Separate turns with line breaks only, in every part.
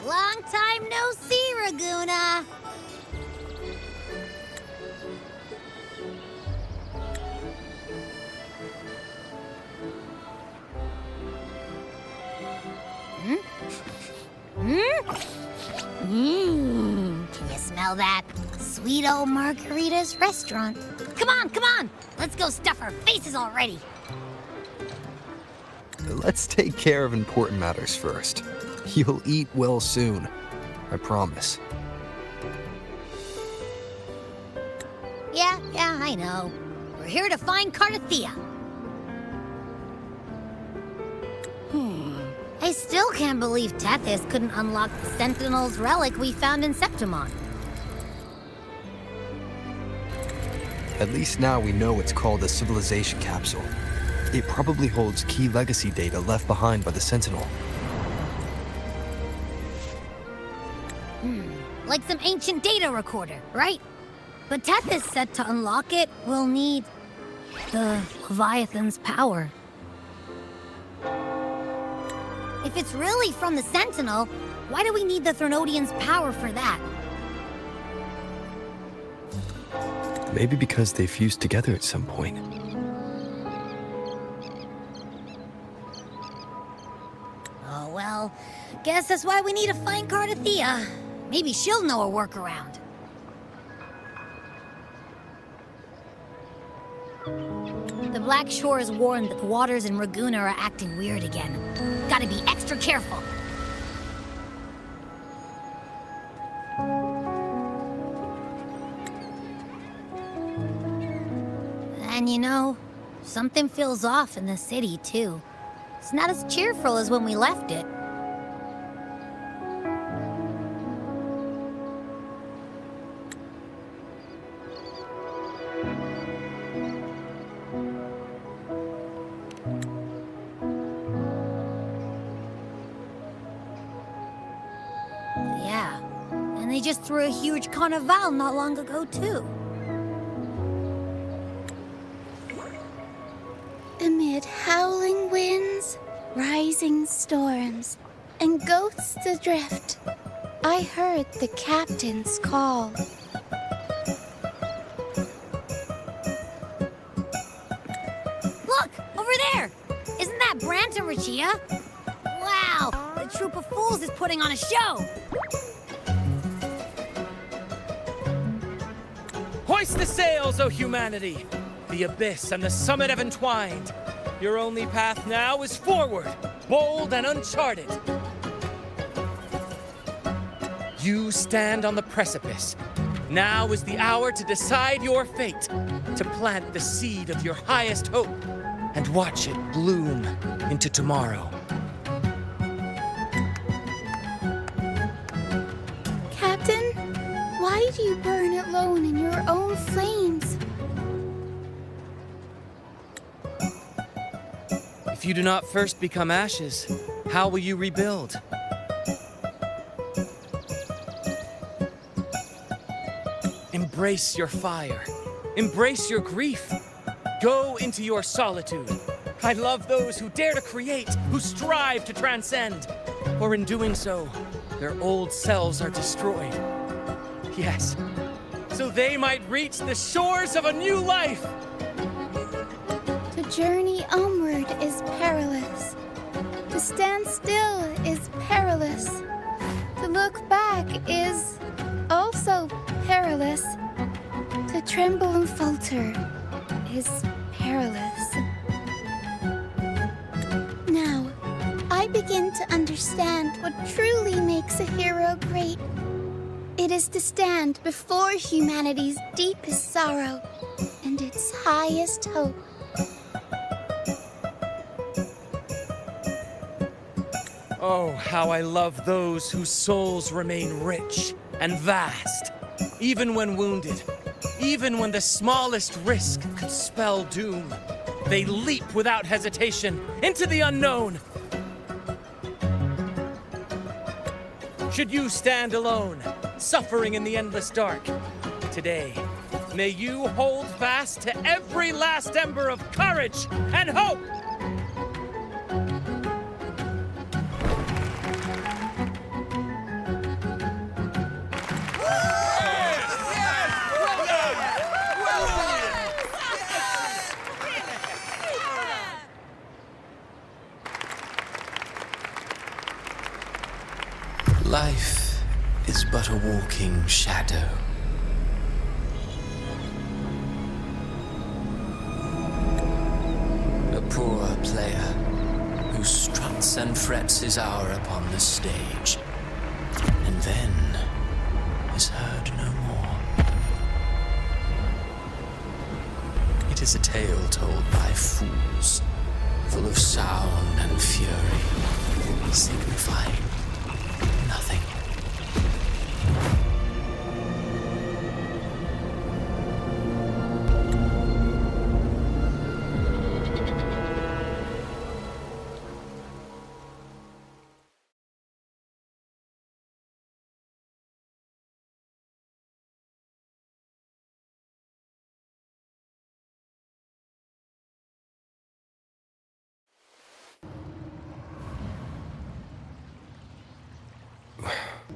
Long time no see, Raguna. Can you smell that? Sweet old Margarita's restaurant. Come on! Let's go stuff our faces already.
Let's take care of important matters first. You'll eat well soon, I promise.
Yeah, I know. We're here to find Cardathea. I still can't believe Tethys couldn't unlock the Sentinel's relic we found in Septimon.
At least now we know it's called a civilization capsule. It probably holds key legacy data left behind by the Sentinel.
Like some ancient data recorder, right? But Tethys said to unlock it, we'll need the Leviathan's power. If it's really from the Sentinel, why do we need the Thrnodian's power for that?
Maybe because they fused together at some point.
Oh well, guess that's why we need to find Cardathea. Maybe she'll know a workaround. The Black Shore has warned that the waters in Raguna are acting weird again. Gotta be extra careful. And you know, something feels off in the city, too. It's not as cheerful as when we left it. Yeah, and they just threw a huge carnival not long ago, too.
Amid howling winds, rising storms, and ghosts adrift, I heard the captain's call.
Look, over there! Isn't that Brant and Rachia? Wow, the troop of fools is putting on a show!
Hoist the sails, O humanity! The abyss and the summit have entwined. Your only path now is forward, bold and uncharted. You stand on the precipice. Now is the hour to decide your fate, to plant the seed of your highest hope, and watch it bloom into tomorrow.
Captain, why do you burn alone in your own flames?
If you do not first become ashes, how will you rebuild? Embrace your fire. Embrace your grief. Go into your solitude. I love those who dare to create, who strive to transcend. For in doing so, their old selves are destroyed. Yes, so they might reach the shores of a new life.
To journey onward is perilous. To stand still is perilous. To look back is also perilous. To tremble and falter is perilous. Now, I begin to understand what truly makes a hero great. It is to stand before humanity's deepest sorrow and its highest hope.
Oh, how I love those whose souls remain rich and vast, even when wounded, even when the smallest risk could spell doom. They leap without hesitation into the unknown. Should you stand alone, suffering in the endless dark, today, may you hold fast to every last ember of courage and hope!
Life is but a walking shadow. A poor player who struts and frets his hour upon the stage, and then is heard no more. It is a tale told by fools, full of sound and fury, signifying nothing.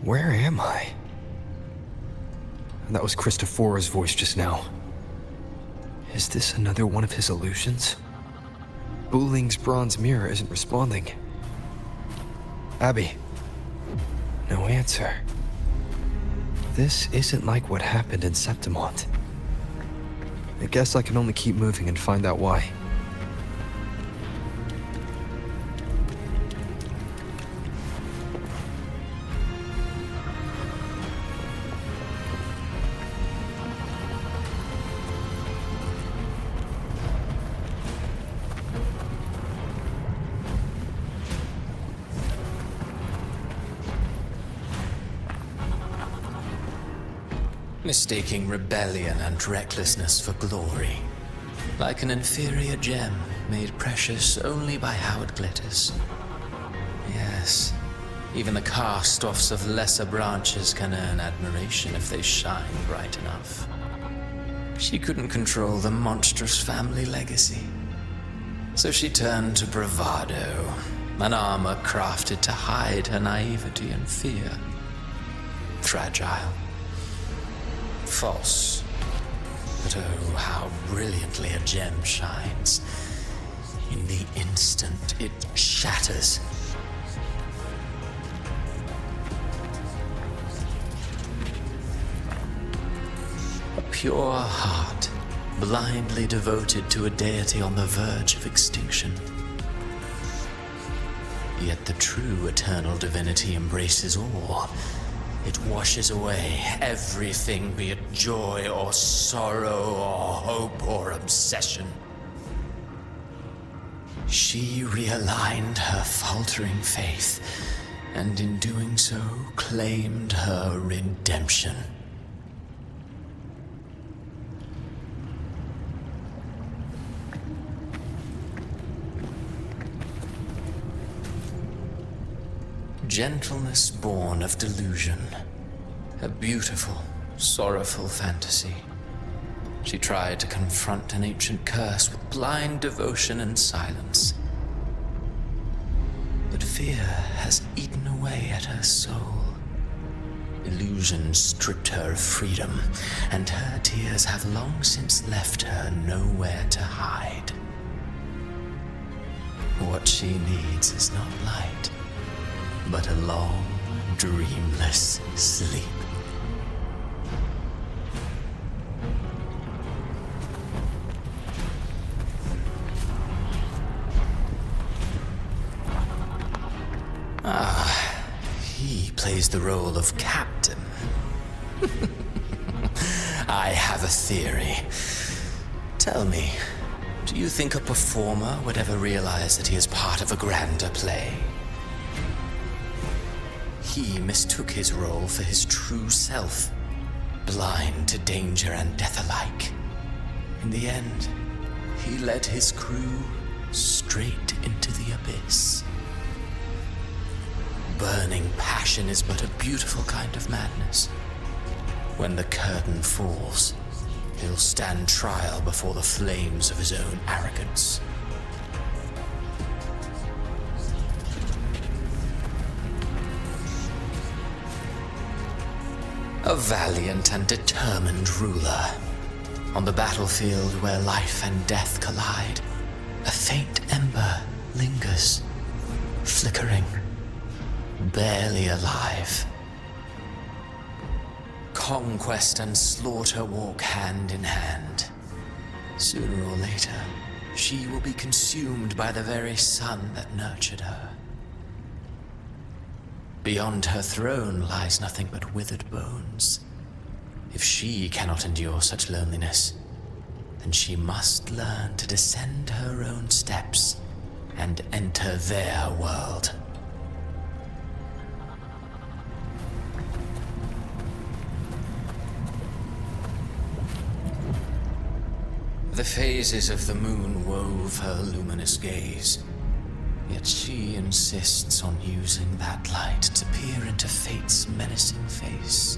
Where am I? That was Christophora's voice just now. Is this another one of his illusions? Buling's bronze mirror isn't responding. Abby. No answer. This isn't like what happened in Septimont. I guess I can only keep moving and find out why.
Mistaking rebellion and recklessness for glory, like an inferior gem made precious only by how it glitters. Yes, even the cast-offs of lesser branches can earn admiration if they shine bright enough. She couldn't control the monstrous family legacy, so she turned to bravado, an armor crafted to hide her naivety and fear. Fragile. False. But oh, how brilliantly a gem shines. In the instant it shatters. A pure heart, blindly devoted to a deity on the verge of extinction. Yet the true eternal divinity embraces all. It washes away everything, be it joy or sorrow or hope or obsession. She realigned her faltering faith, and in doing so, claimed her redemption. Gentleness born of delusion. A beautiful, sorrowful fantasy. She tried to confront an ancient curse with blind devotion and silence. But fear has eaten away at her soul. Illusion stripped her of freedom, and her tears have long since left her nowhere to hide. What she needs is not light, but a long, dreamless sleep. He plays the role of captain. I have a theory. Tell me, do you think a performer would ever realize that he is part of a grander play? He mistook his role for his true self, blind to danger and death alike. In the end, he led his crew straight into the abyss. Burning passion is but a beautiful kind of madness. When the curtain falls, he'll stand trial before the flames of his own arrogance. A valiant and determined ruler. On the battlefield where life and death collide, a faint ember lingers, flickering, barely alive. Conquest and slaughter walk hand in hand. Sooner or later, she will be consumed by the very sun that nurtured her. Beyond her throne lies nothing but withered bones. If she cannot endure such loneliness, then she must learn to descend her own steps and enter their world. The phases of the moon wove her luminous gaze, yet she insists on using that light to peer into fate's menacing face.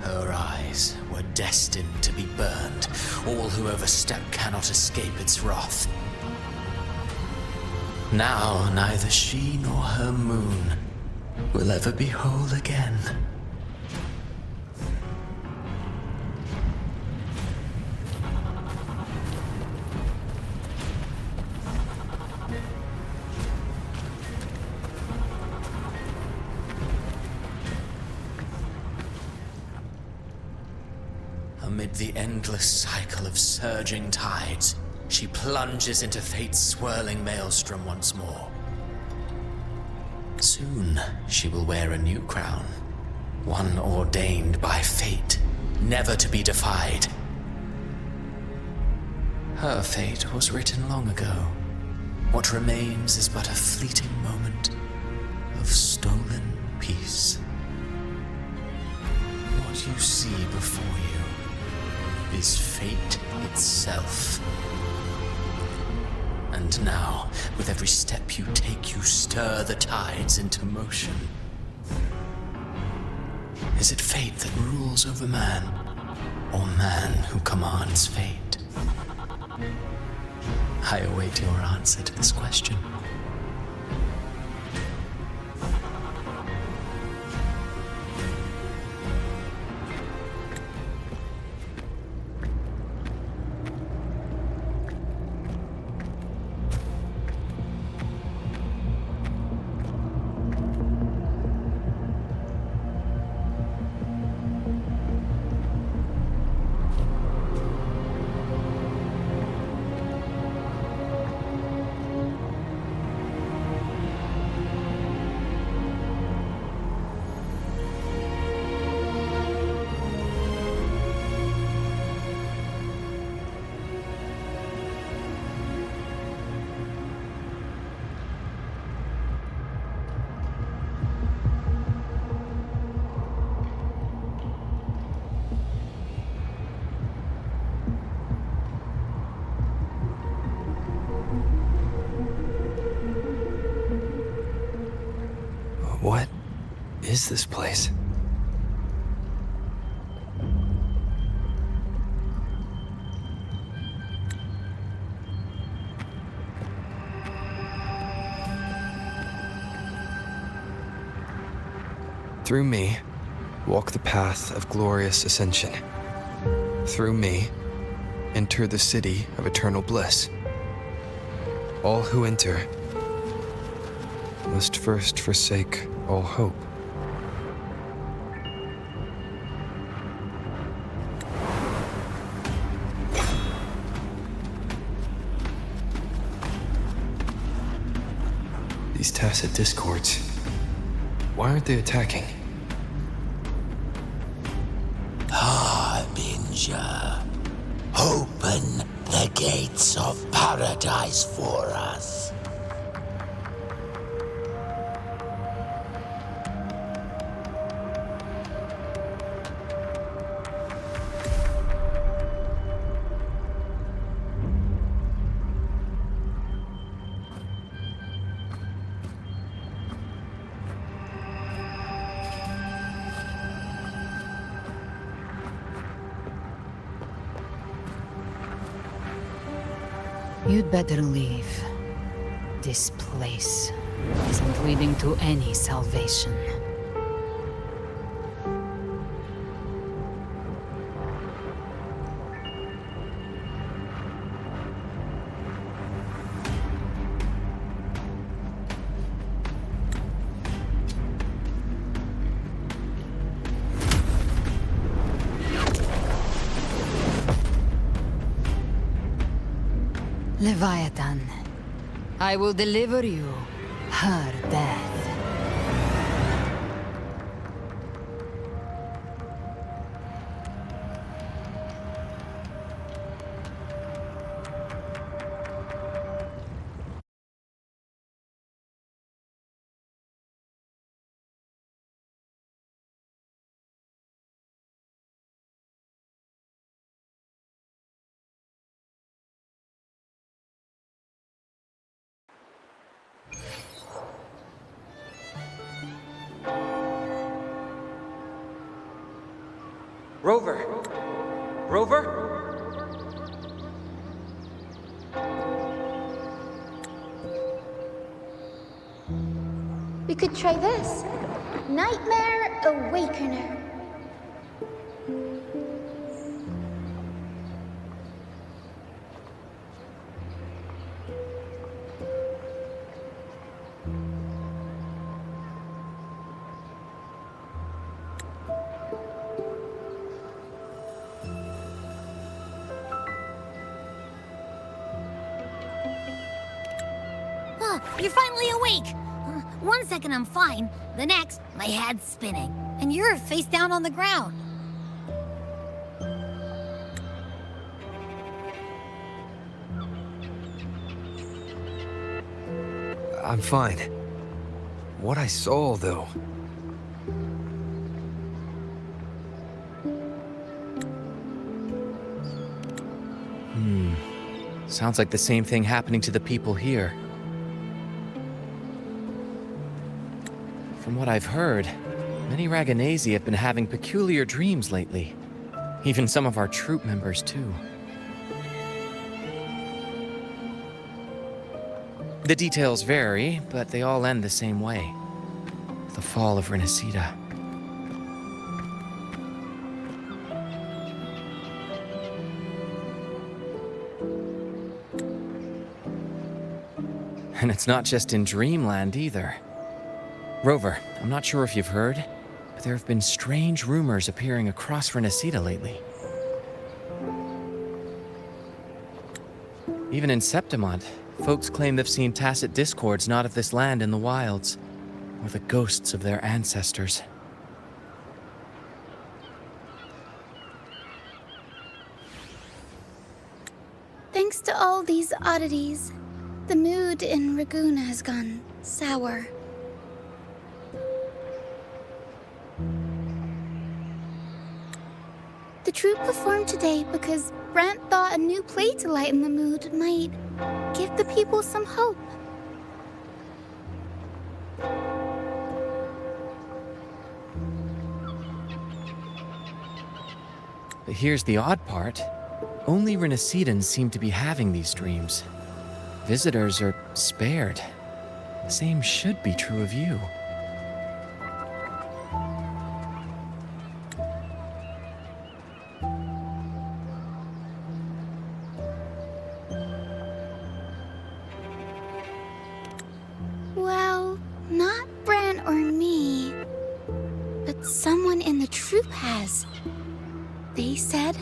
Her eyes were destined to be burned. All who overstep cannot escape its wrath. Now, neither she nor her moon will ever be whole again. Amid the endless cycle of surging tides, she plunges into fate's swirling maelstrom once more. Soon, she will wear a new crown, one ordained by fate, never to be defied. Her fate was written long ago. What remains is but a fleeting moment of stolen peace. What you see before you is fate itself. And now, with every step you take, you stir the tides into motion. Is it fate that rules over man, or man who commands fate? I await your answer to this question.
What is this place? Through me, walk the path of glorious ascension. Through me, enter the city of eternal bliss. All who enter must first forsake all hope. These tacit discords, why aren't they attacking?
Harbinger, open the gates of paradise for us.
You'd better leave. This place isn't leading to any salvation. Leviathan, I will deliver you her death.
Rover! Rover?
We could try this. Nightmare Awakener.
You're finally awake! 1 second I'm fine, the next, my head's spinning. And you're face down on the ground.
I'm fine. What I saw, though.
Sounds like the same thing happening to the people here. From what I've heard, many Raganesi have been having peculiar dreams lately. Even some of our troop members, too. The details vary, but they all end the same way. The fall of Renacida. And it's not just in Dreamland either. Rover, I'm not sure if you've heard, but there have been strange rumors appearing across Renacida lately. Even in Septimont, folks claim they've seen tacit discords not of this land in the wilds, or the ghosts of their ancestors.
Thanks to all these oddities, the mood in Ragoon has gone sour. The troupe performed today because Brant thought a new play to lighten the mood might give the people some hope.
But here's the odd part. Only Renacidans seem to be having these dreams. Visitors are spared. The same should be true of you.
Well, not Bran or me, but someone in the troupe has. They said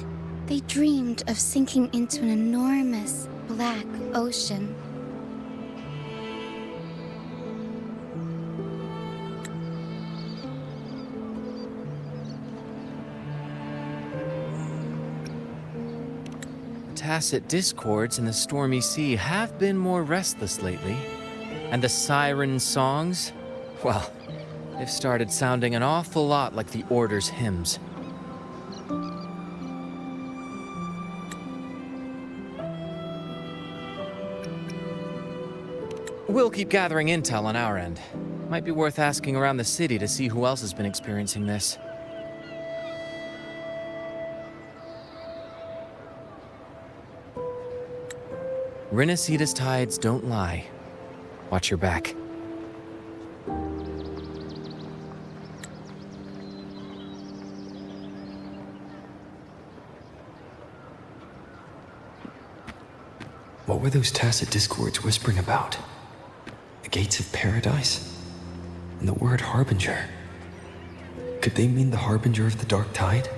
they dreamed of sinking into an enormous black ocean.
Tacit discords in the stormy sea have been more restless lately. And the siren songs? Well, they've started sounding an awful lot like the Order's hymns. We'll keep gathering intel on our end. Might be worth asking around the city to see who else has been experiencing this. Renacida's tides don't lie. Watch your back.
What were those tacit discords whispering about? The gates of paradise? And the word harbinger? Could they mean the harbinger of the dark tide?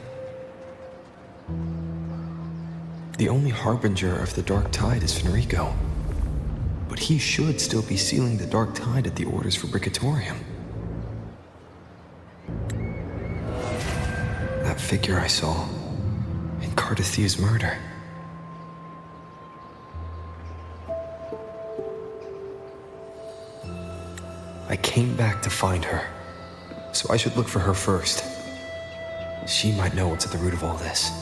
The only harbinger of the Dark Tide is Fenrico. But he should still be sealing the Dark Tide at the orders for Bricatorium. That figure I saw in Cardathew's murder. I came back to find her, so I should look for her first. She might know what's at the root of all this.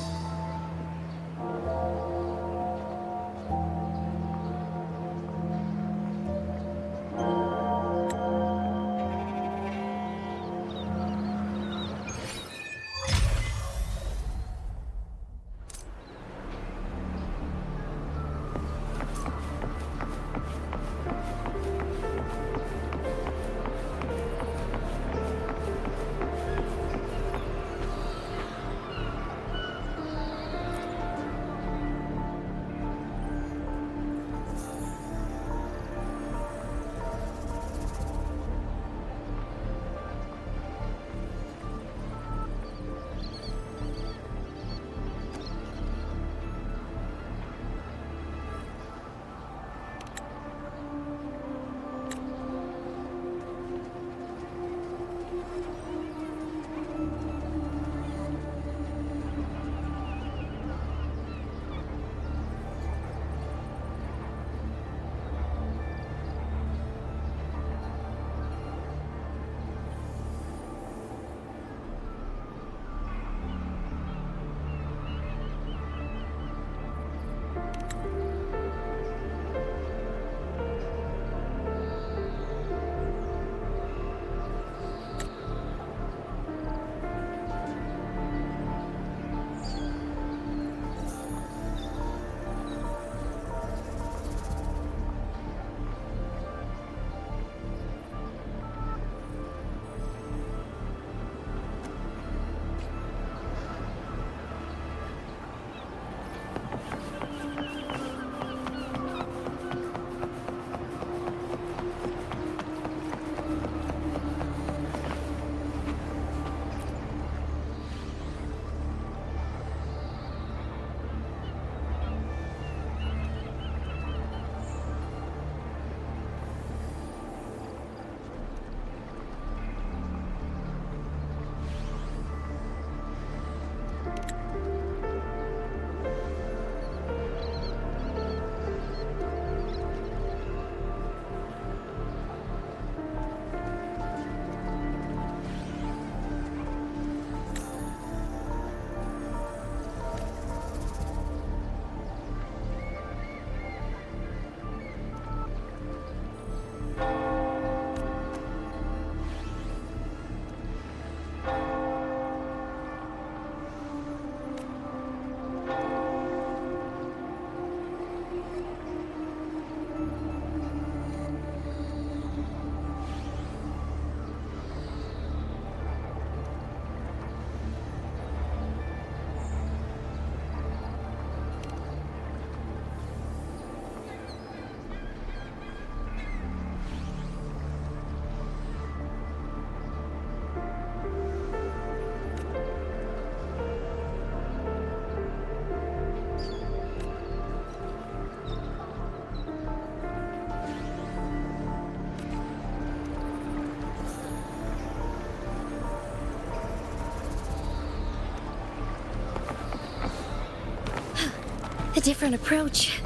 A different approach.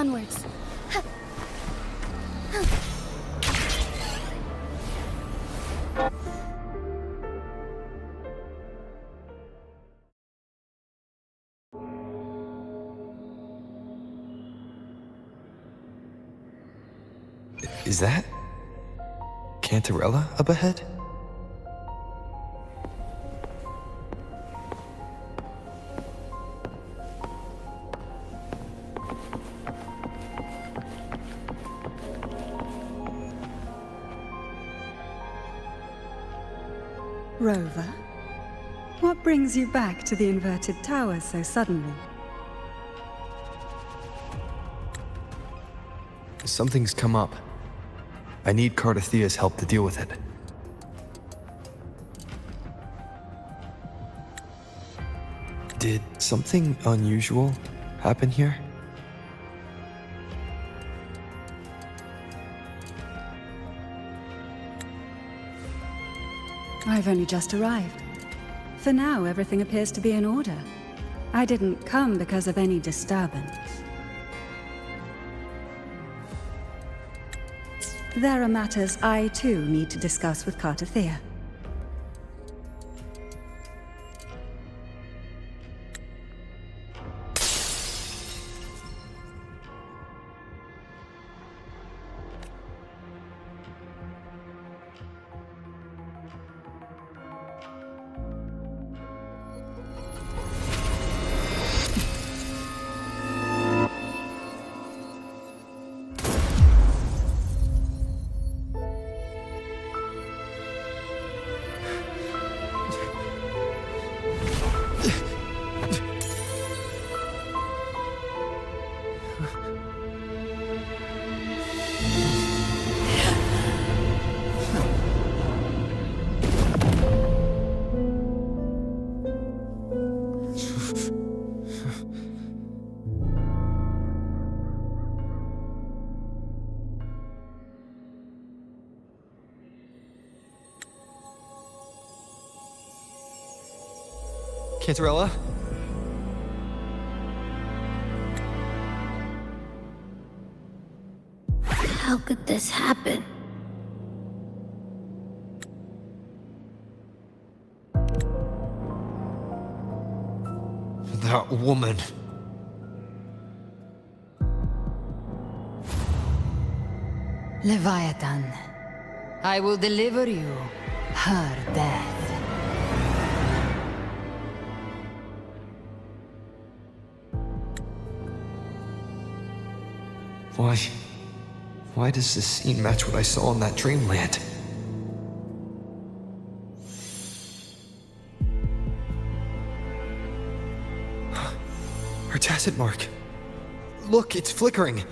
onwards.
Is that Cantarella up ahead?
Rover, what brings you back to the inverted tower so suddenly?
Something's come up. I need Cardathia's help to deal with it. Did something unusual happen here?
I've only just arrived. For now, everything appears to be in order. I didn't come because of any disturbance. There are matters I, too, need to discuss with Cardathia.
Cantarella?
How could this happen?
That woman.
Leviathan, I will deliver you her death.
Why does this scene match what I saw in that dreamland? Her tacit mark. Look, it's flickering.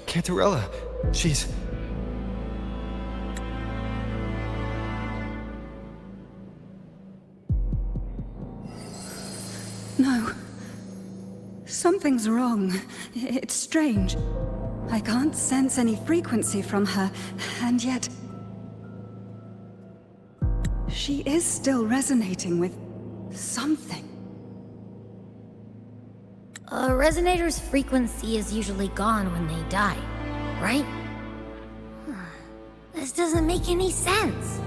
Cantarella, she's...
No. Something's wrong. It's strange. I can't sense any frequency from her, and yet... she is still resonating with something.
A resonator's frequency is usually gone when they die, right? This doesn't make any sense.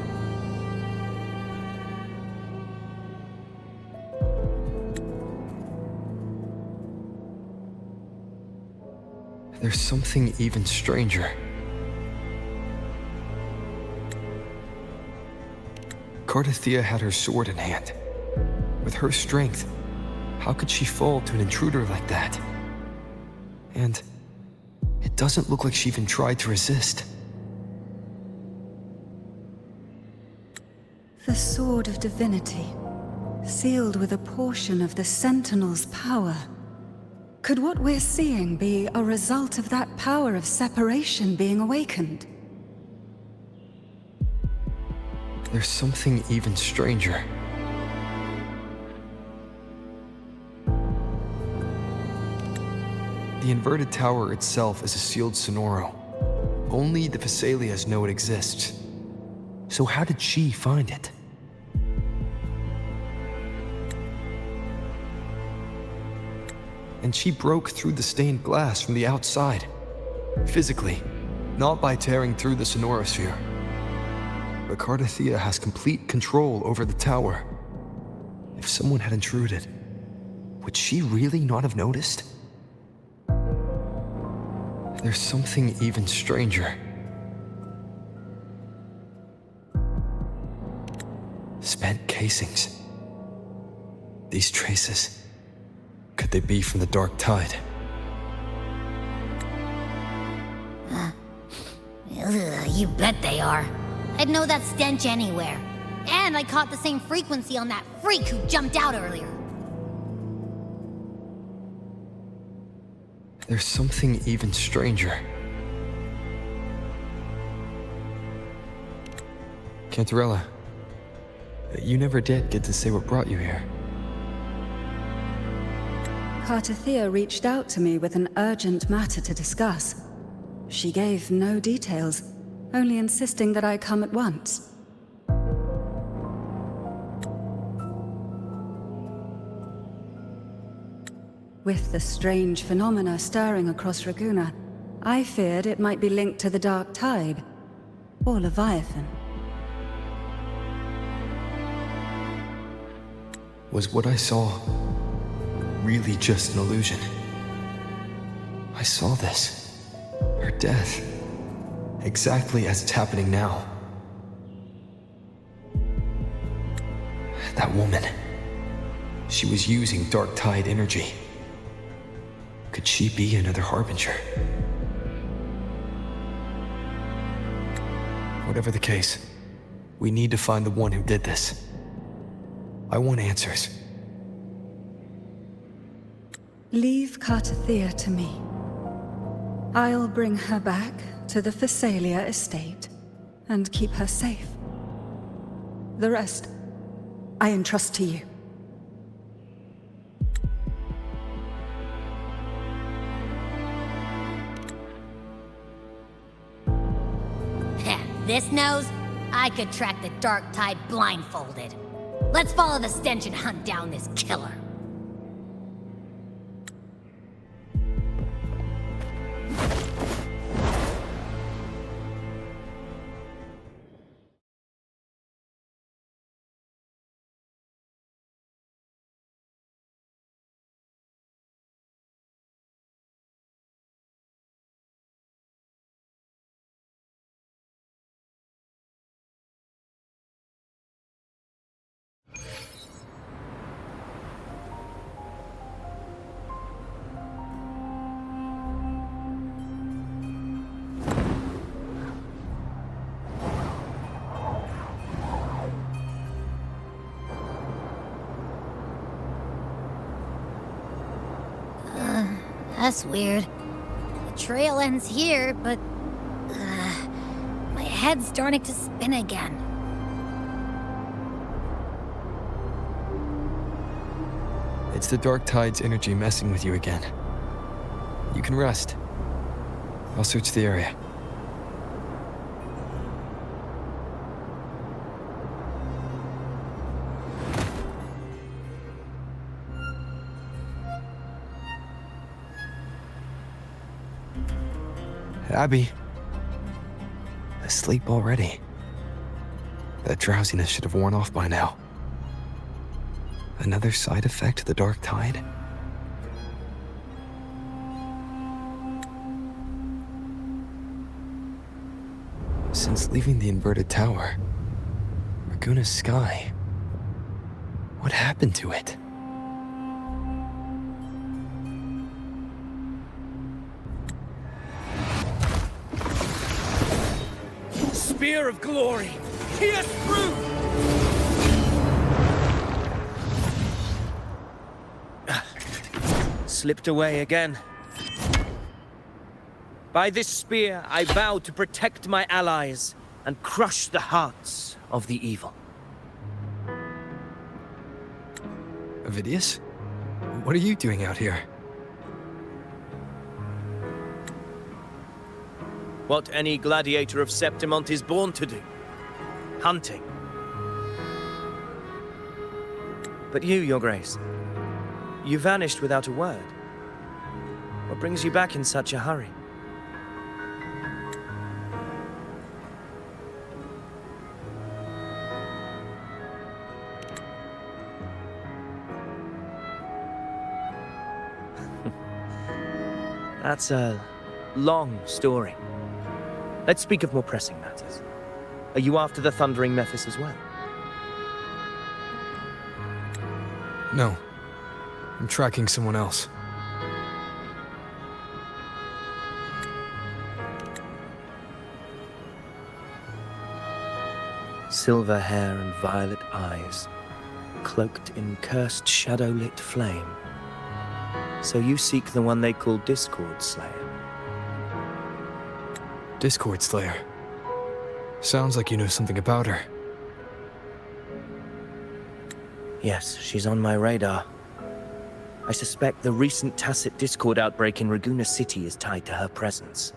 There's something even stranger. Cardathia had her sword in hand. With her strength, how could she fall to an intruder like that? And it doesn't look like she even tried to resist.
The Sword of Divinity, sealed with a portion of the Sentinel's power. Could what we're seeing be a result of that power of separation being awakened?
There's something even stranger. The inverted tower itself is a sealed sonoro. Only the Vesalias know it exists. So how did she find it? and she broke through the stained glass from the outside. Physically, not by tearing through the sonorosphere. But Cardathea has complete control over the tower. If someone had intruded, would she really not have noticed? There's something even stranger. Spent casings. These traces, could they be from the dark tide?
You bet they are. I'd know that stench anywhere. And I caught the same frequency on that freak who jumped out earlier.
There's something even stranger. Cantarella, you never did get to say what brought you here.
Cardathea reached out to me with an urgent matter to discuss. She gave no details, only insisting that I come at once. With the strange phenomena stirring across Raguna, I feared it might be linked to the dark tide, or Leviathan.
Was what I saw really just an illusion? I saw this, her death, exactly as it's happening now. That woman, she was using dark tide energy. Could she be another harbinger? Whatever the case, we need to find the one who did this. I want answers.
Leave Cardathea to me. I'll bring her back to the Phasalia estate and keep her safe. The rest, I entrust to you.
This nose, I could track the dark tide blindfolded. Let's follow the stench and hunt down this killer. That's weird. The trail ends here, but... my head's starting to spin again.
It's the dark tide's energy messing with you again. You can rest. I'll search the area. Abby. Asleep already. That drowsiness should have worn off by now. Another side effect of the dark tide? Since leaving the inverted tower, Raguna's sky, what happened to it?
Spear of glory, pierce through! Slipped away again. By this spear, I vow to protect my allies and crush the hearts of the evil.
Avidius? What are you doing out here?
What any gladiator of Septimont is born to do. Hunting. But you, Your Grace, you vanished without a word.
What brings you back in such a hurry? That's a long story. Let's speak of more pressing matters. Are you after the Thundering Mephis as well?
No. I'm tracking someone else.
Silver hair and violet eyes, cloaked in cursed shadow-lit flame. So you seek the one they call Discord Slayer.
Discord Slayer. Sounds like you know something about her.
Yes, she's on my radar. I suspect the recent tacit Discord outbreak in Raguna City is tied to her presence.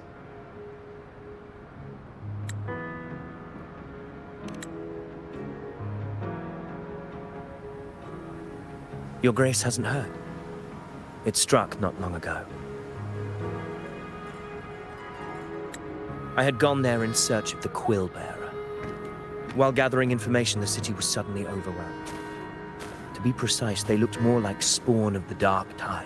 Your Grace hasn't heard. It struck not long ago. I had gone there in search of the Quill Bearer. While gathering information, the city was suddenly overwhelmed. To be precise, they looked more like spawn of the Dark Tide.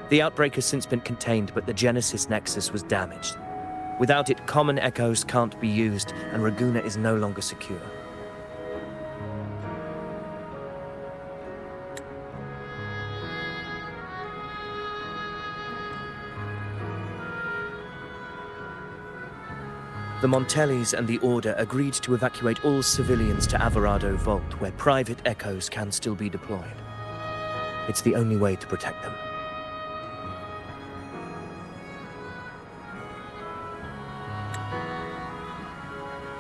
The outbreak has since been contained, but the Genesis Nexus was damaged. Without it, common echoes can't be used, and Raguna is no longer secure. The Montellis and the Order agreed to evacuate all civilians to Alvarado Vault, where private echoes can still be deployed. It's the only way to protect them.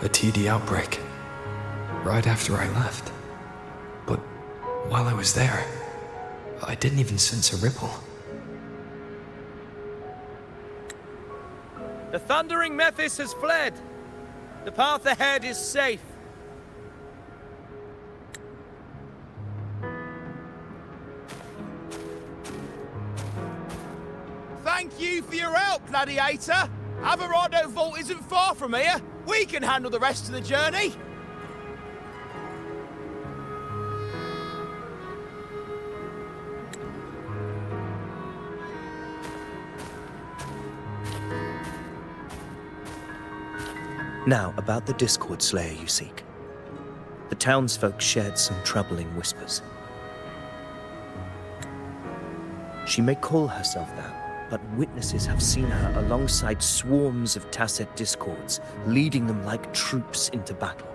A TD outbreak. Right after I left. But while I was there, I didn't even sense a ripple.
The Thundering Mephis has fled. The path ahead is safe.
Thank you for your help, Gladiator. Alvarado Vault isn't far from here. We can handle the rest of the journey.
Now, about the Discord Slayer you seek. The townsfolk shared some troubling whispers. She may call herself that, but witnesses have seen her alongside swarms of tacit discords, leading them like troops into battle.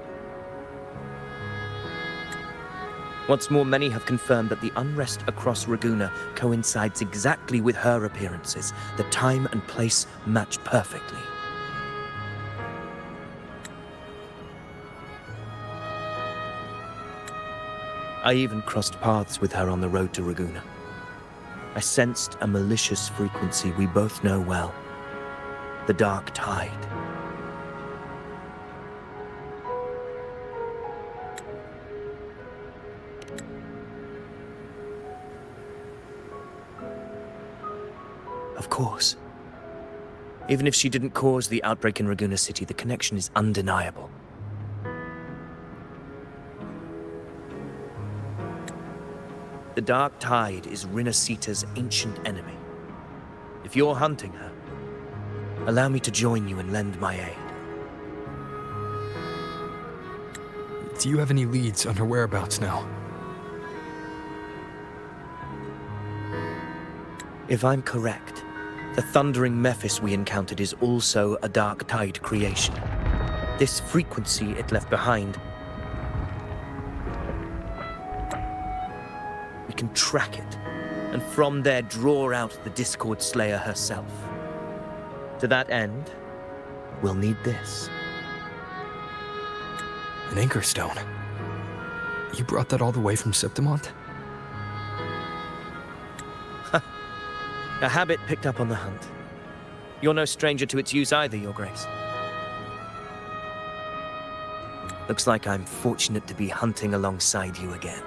What's more, many have confirmed that the unrest across Raguna coincides exactly with her appearances. The time and place match perfectly. I even crossed paths with her on the road to Raguna. I sensed a malicious frequency we both know well. The Dark Tide. Of course. Even if she didn't cause the outbreak in Raguna City, the connection is undeniable. The Dark Tide is Rinasita's ancient enemy. If you're hunting her, allow me to join you and lend my aid.
Do you have any leads on her whereabouts now?
If I'm correct, the Thundering Mephis we encountered is also a Dark Tide creation. This frequency it left behind, we can track it, and from there draw out the Discord Slayer herself. To that end, we'll need this.
An Anchor Stone? You brought that all the way from Septimont?
A habit picked up on the hunt. You're no stranger to its use either, Your Grace. Looks like I'm fortunate to be hunting alongside you again.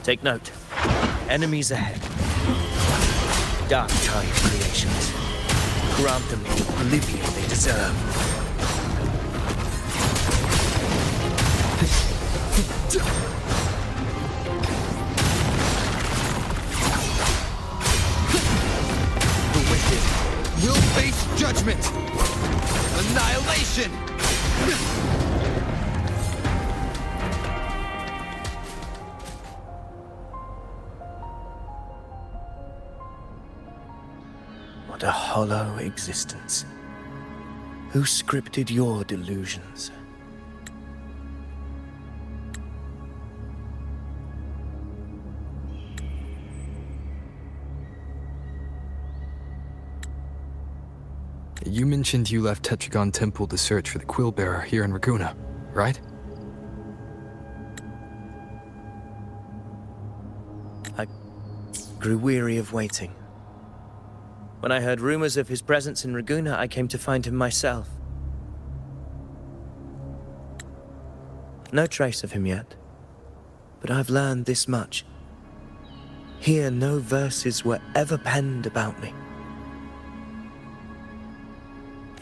Take note. Enemies ahead. Dark Tide creations. Grant them the oblivion they deserve.
The wicked will face judgment! Annihilation!
What a hollow existence. Who scripted your delusions?
You mentioned you left Tetragon Temple to search for the Quill Bearer here in Raguna, right?
I grew weary of waiting. When I heard rumors of his presence in Raguna, I came to find him myself. No trace of him yet, but I've learned this much. Here, no verses were ever penned about me.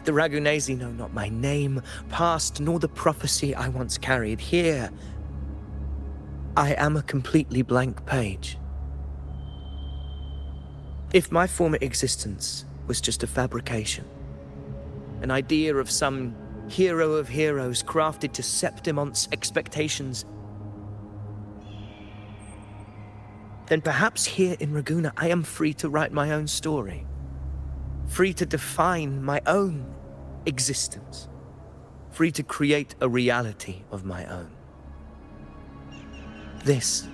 The Ragunesi know not my name, past, nor the prophecy I once carried. Here, I am a completely blank page. If my former existence was just a fabrication, an idea of some hero of heroes crafted to Septimon's expectations, then perhaps here in Raguna I am free to write my own story, free to define my own existence, free to create a reality of my own. This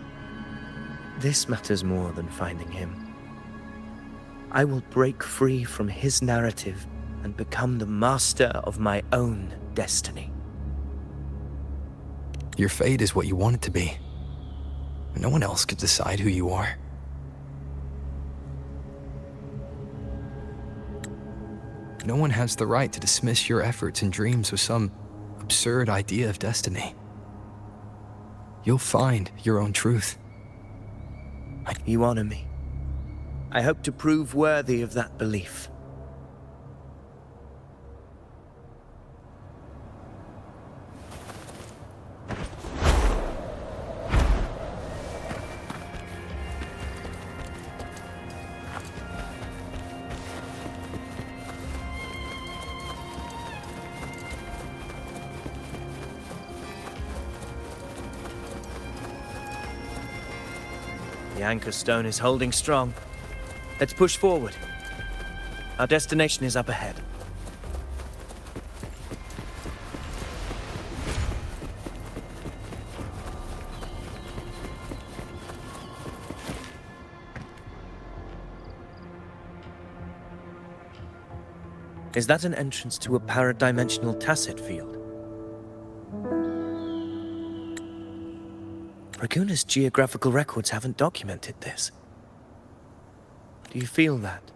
matters more than finding him. I will break free from his narrative and become the master of my own destiny.
Your fate is what you want it to be. No one else could decide who you are. No one has the right to dismiss your efforts and dreams with some absurd idea of destiny. You'll find your own truth.
You honor me. I hope to prove worthy of that belief. The anchor stone is holding strong. Let's push forward. Our destination is up ahead. Is that an entrance to a paradimensional tacit field? Raguna's geographical records haven't documented this. Do you feel that?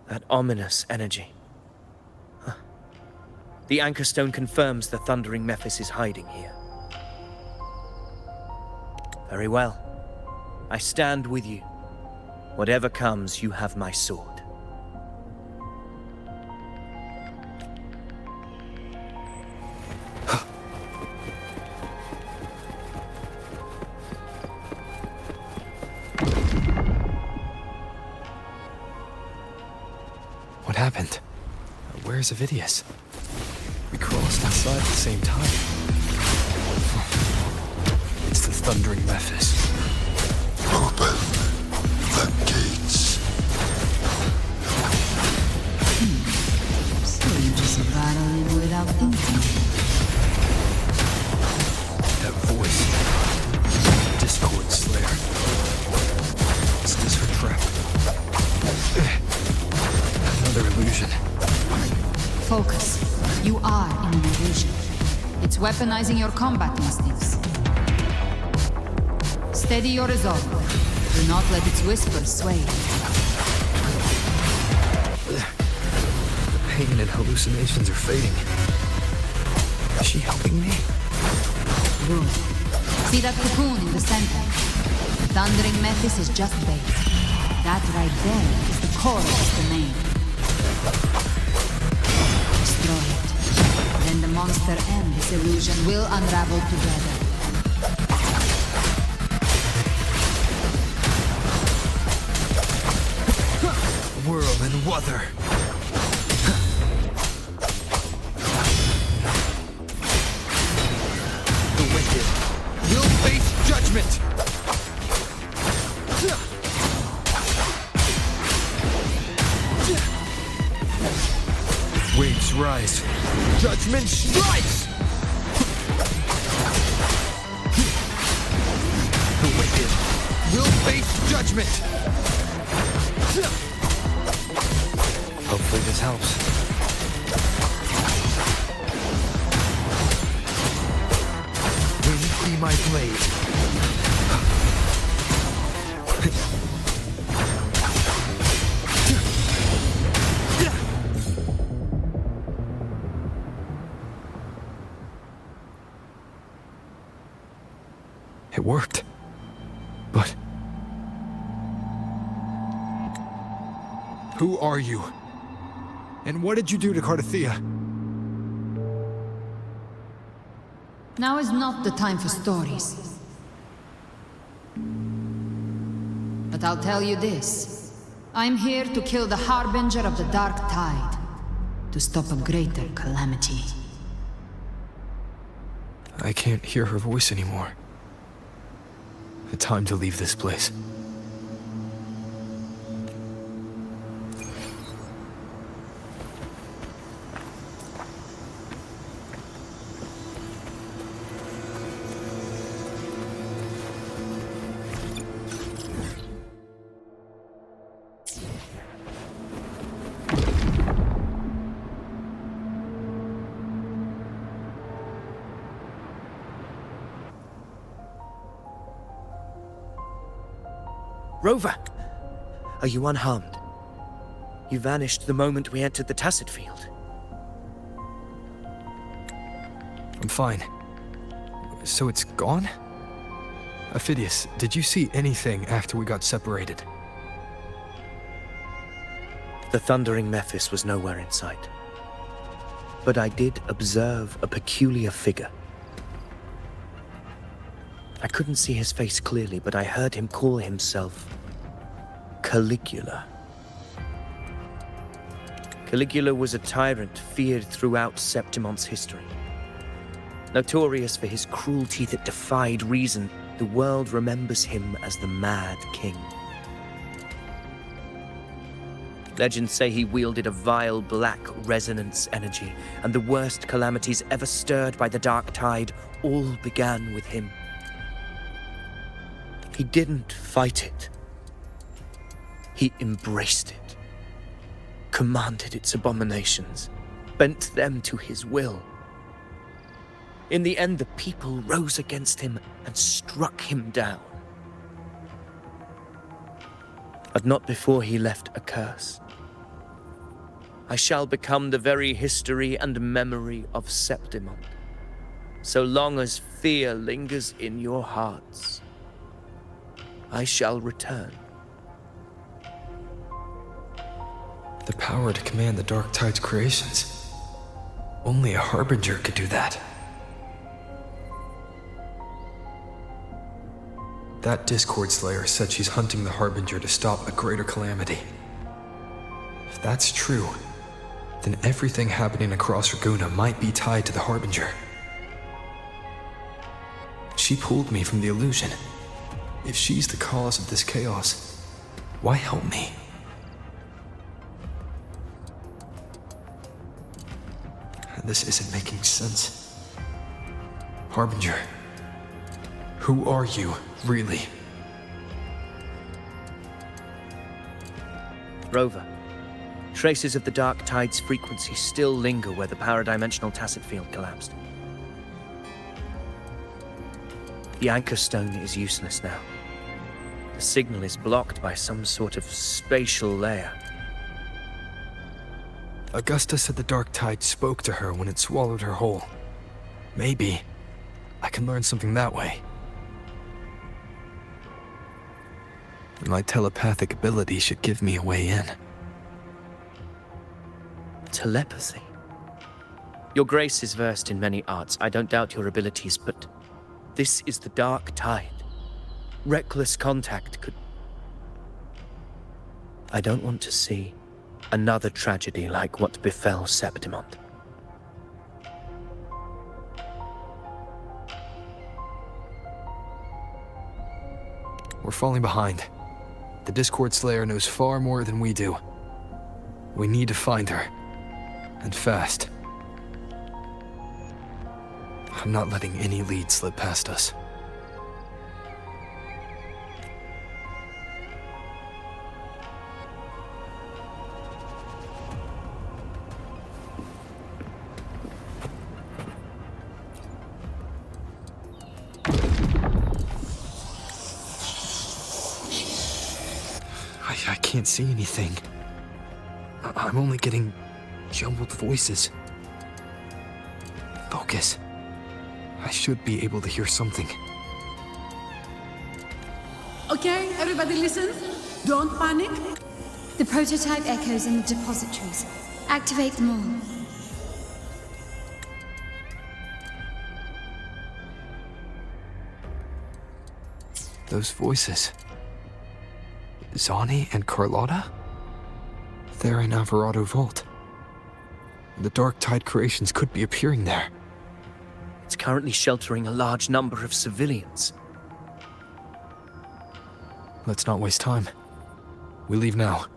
That ominous energy? Huh. The anchor stone confirms the thundering Mephis is hiding here. Very well. I stand with you. Whatever comes, you have my sword.
What happened? Where's Avidius? We crossed inside at the same time. It's the thundering Mephis.
Open the gates.
without thinking.
That voice. Discord Slayer. Is this her trap? Another illusion.
Focus. You are in an illusion. It's weaponizing your combat instincts. Steady your resolve. Do not let its whispers sway.
The pain and hallucinations are fading. Is she helping me?
Good. See that cocoon in the center? The thundering Mephis is just bait. That right there is the core of the domain. Destroy it. Then the monster and this illusion will unravel together.
Whirl and Wuther. The wicked will face judgment. Waves rise. Judgment strikes. The wicked will face judgment. Hopefully this helps. Wind be my blade. It worked. But... who are you? And what did you do to Cardathea?
Now is not the time for stories. But I'll tell you this. I'm here to kill the Harbinger of the Dark Tide. To stop a greater calamity.
I can't hear her voice anymore. Time to leave this place.
Rover! Are you unharmed? You vanished the moment we entered the Tacit Field.
I'm fine. So it's gone? Ophidius, did you see anything after we got separated?
The thundering Mephis was nowhere in sight. But I did observe a peculiar figure. I couldn't see his face clearly, but I heard him call himself Caligula. Caligula was a tyrant feared throughout Septimon's history. Notorious for his cruelty that defied reason, the world remembers him as the Mad King. Legends say he wielded a vile black resonance energy, and the worst calamities ever stirred by the Dark Tide all began with him. He didn't fight it. He embraced it, commanded its abominations, bent them to his will. In the end, the people rose against him and struck him down. But not before he left a curse. I shall become the very history and memory of Septimon, so long as fear lingers in your hearts. I shall return.
The power to command the Dark Tide's creations. Only a Harbinger could do that. That Discord Slayer said she's hunting the Harbinger to stop a greater calamity. If that's true, then everything happening across Raguna might be tied to the Harbinger. She pulled me from the illusion. If she's the cause of this chaos, why help me? This isn't making sense. Harbinger, who are you, really?
Rover, traces of the Dark Tide's frequency still linger where the paradimensional tacit field collapsed. The anchor stone is useless now. The signal is blocked by some sort of spatial layer.
Augusta said the Dark Tide spoke to her when it swallowed her whole. Maybe I can learn something that way. My telepathic ability should give me a way in.
Telepathy? Your Grace is versed in many arts. I don't doubt your abilities, but this is the Dark Tide. Reckless contact could... I don't want to see another tragedy like what befell Septimont.
We're falling behind. The Discord Slayer knows far more than we do. We need to find her. And fast. I'm not letting any lead slip past us. I can't see anything. I'm only getting jumbled voices. Focus. I should be able to hear something.
Okay, everybody listen. Don't panic.
The prototype echoes in the depositories. Activate them all.
Those voices. Zani and Carlotta? They're in Alvarado Vault. The Dark Tide creations could be appearing there.
It's currently sheltering a large number of civilians.
Let's not waste time. We leave now.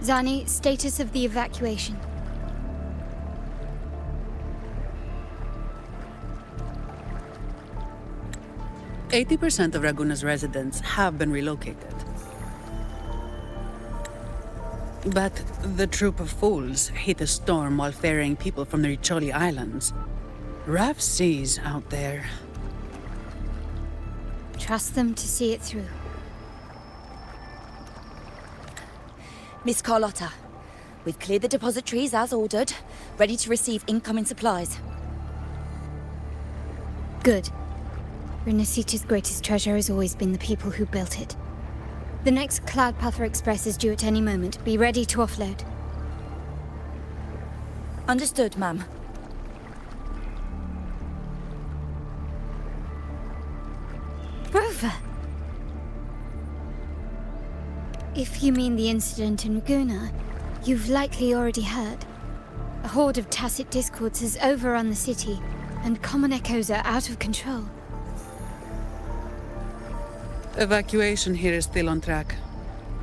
Zani, status of the evacuation.
%80 of Raguna's residents have been relocated. But the troop of fools hit a storm while ferrying people from the Riccioli Islands. Rough seas out there.
Trust them to see it through.
Miss Carlotta, we've cleared the depositories as ordered, ready to receive incoming supplies.
Good. Renacita's greatest treasure has always been the people who built it. The next Cloudpather Express is due at any moment. Be ready to offload.
Understood, ma'am.
Rover! If you mean the incident in Raguna, you've likely already heard. A horde of tacit discords has overrun the city, and common echoes are out of control.
Evacuation here is still on track.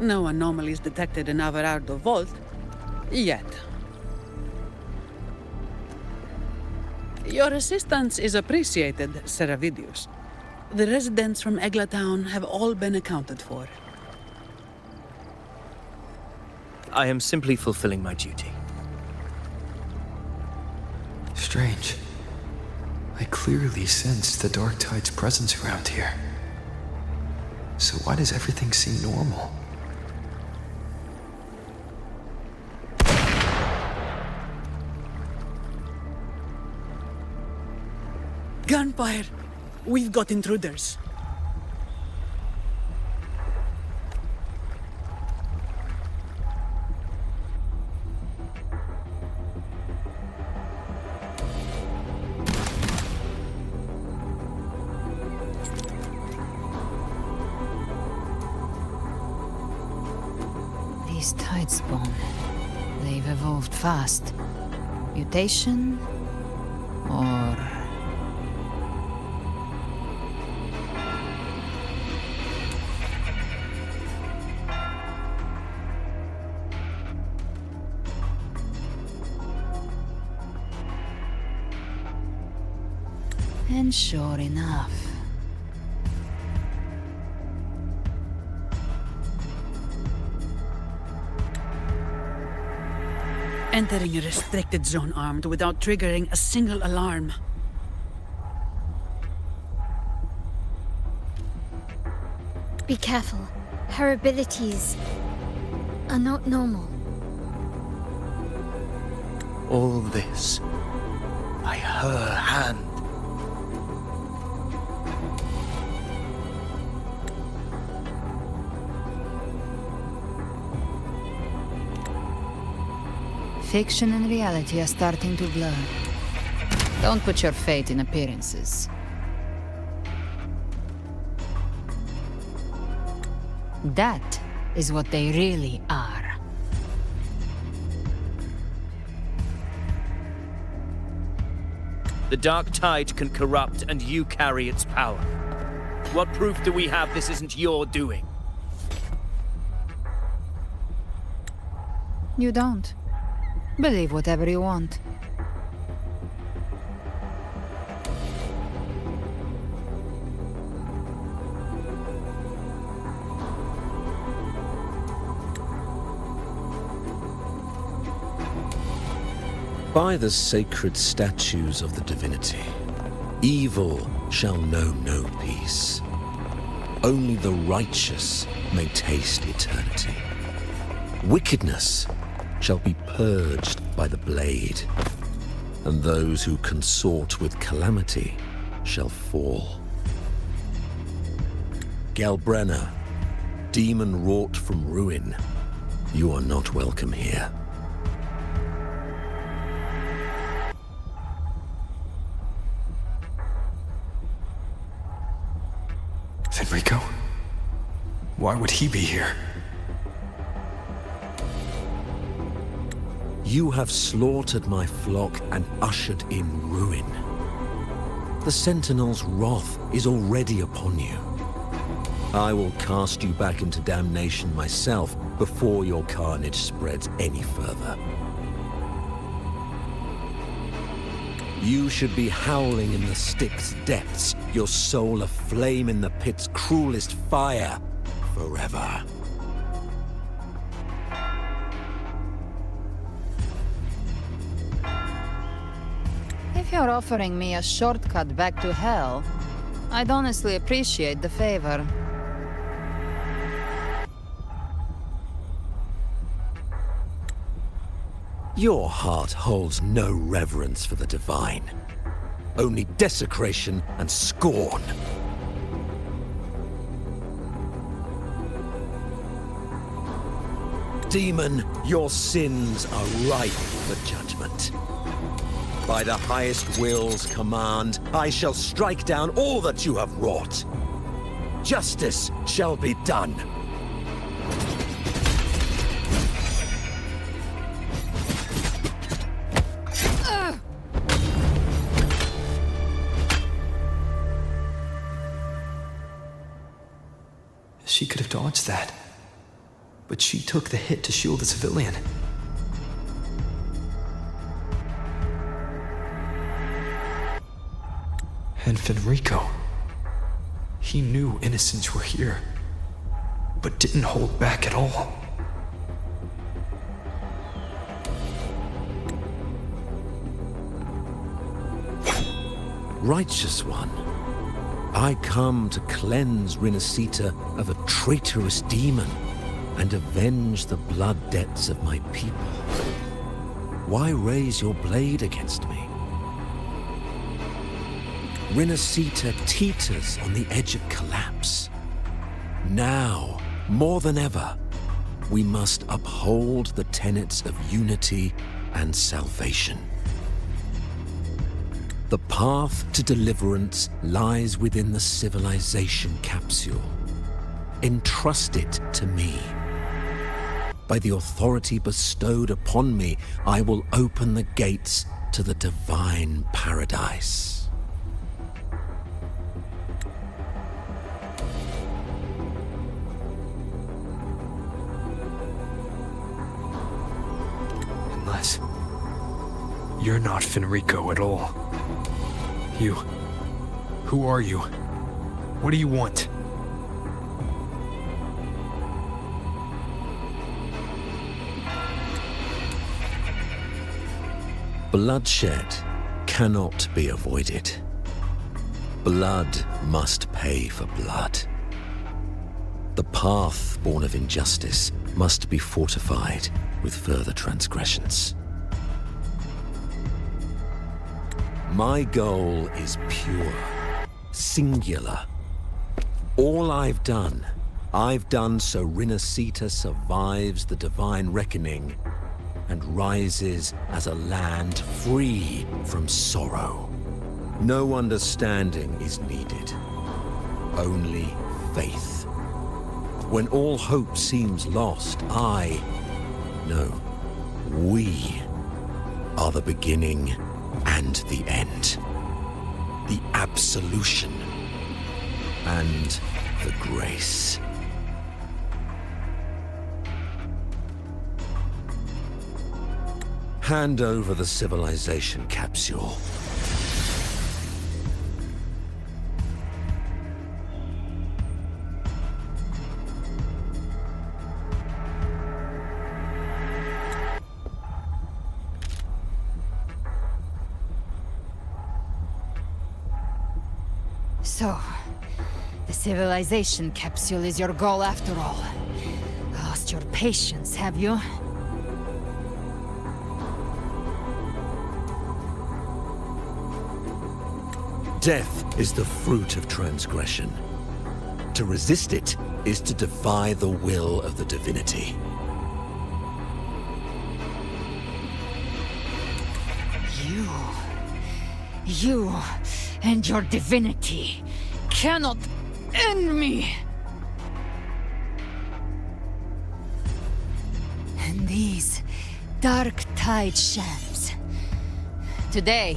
No anomalies detected in Alvarado Vault. Yet. Your assistance is appreciated, Seravidius. The residents from Egla Town have all been accounted for.
I am simply fulfilling my duty.
Strange. I clearly sensed the Dark Tide's presence around here. So why does everything seem normal?
Gunfire! We've got intruders.
These Tidespawn, they've evolved fast. Mutation? Or... And sure enough...
Entering a restricted zone armed without triggering a single alarm.
Be careful. Her abilities are not normal.
All this by her hand.
Fiction and reality are starting to blur. Don't put your fate in appearances. That is what they really are.
The dark tide can corrupt, and you carry its power. What proof do we have this isn't your doing?
You don't. Believe whatever you want.
By the sacred statues of the divinity, evil shall know no peace. Only the righteous may taste eternity. Wickedness shall be purged by the blade, and those who consort with calamity shall fall. Galbrenna, demon wrought from ruin, you are not welcome here.
Fenrico? Why would he be here?
You have slaughtered my flock and ushered in ruin. The Sentinel's wrath is already upon you. I will cast you back into damnation myself before your carnage spreads any further. You should be howling in the Styx's depths, your soul aflame in the pit's cruelest fire, forever.
If you're offering me a shortcut back to hell, I'd honestly appreciate the favor.
Your heart holds no reverence for the divine. Only desecration and scorn. Demon, your sins are ripe for judgment. By the highest will's command, I shall strike down all that you have wrought. Justice shall be done.
She could have dodged that. But she took the hit to shield a civilian. And Fenrico. He knew innocents were here, but didn't hold back at all.
Righteous One, I come to cleanse Rinascita of a traitorous demon and avenge the blood debts of my people. Why raise your blade against me? Rinascita teeters on the edge of collapse. Now, more than ever, we must uphold the tenets of unity and salvation. The path to deliverance lies within the civilization capsule. Entrust it to me. by the authority bestowed upon me, I will open the gates to the divine paradise.
Unless you're not Fenrico at all. Who are you? What do you want?
Bloodshed cannot be avoided. Blood must pay for blood. The path born of injustice must be fortified with further transgressions. My goal is pure, singular. All I've done so Rinascita survives the divine reckoning and rises as a land free from sorrow. No understanding is needed, only faith. When all hope seems lost, we are the beginning and the end. The absolution and the grace. Hand over the civilization capsule.
So, the civilization capsule is your goal after all. Lost your patience, have you?
Death is the fruit of transgression. To resist it is to defy the will of the divinity.
You and your divinity cannot end me! And these dark tide shams. Today,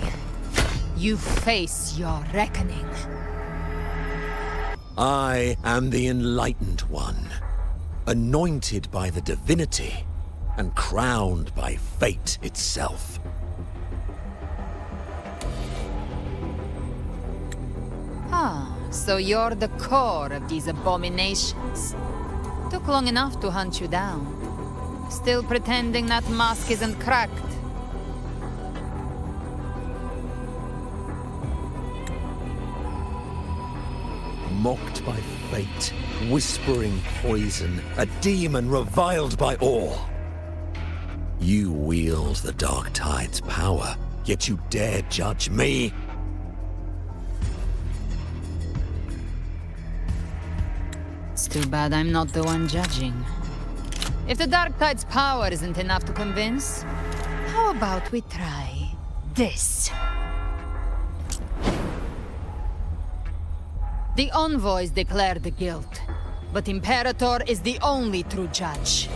you face your reckoning.
I am the Enlightened One, anointed by the divinity and crowned by fate itself.
Ah, so you're the core of these abominations. Took long enough to hunt you down. Still pretending that mask isn't cracked.
Mocked by fate, whispering poison, a demon reviled by all. You wield the Dark Tide's power, yet you dare judge me?
It's too bad I'm not the one judging. If the Dark Tide's power isn't enough to convince, how about we try this? The envoys declare the guilt, but Imperator is the only true judge.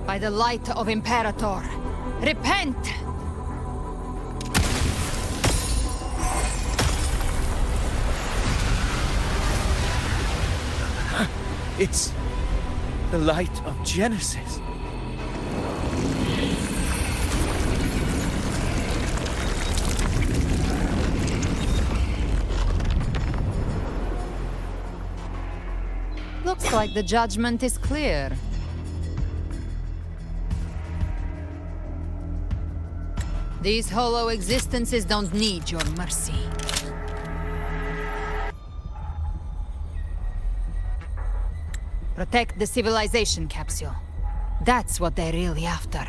By the light of Imperator, repent!
It's the light of Genesis.
Looks like the judgment is clear. These hollow existences don't need your mercy. Protect the civilization capsule. That's what they're really after.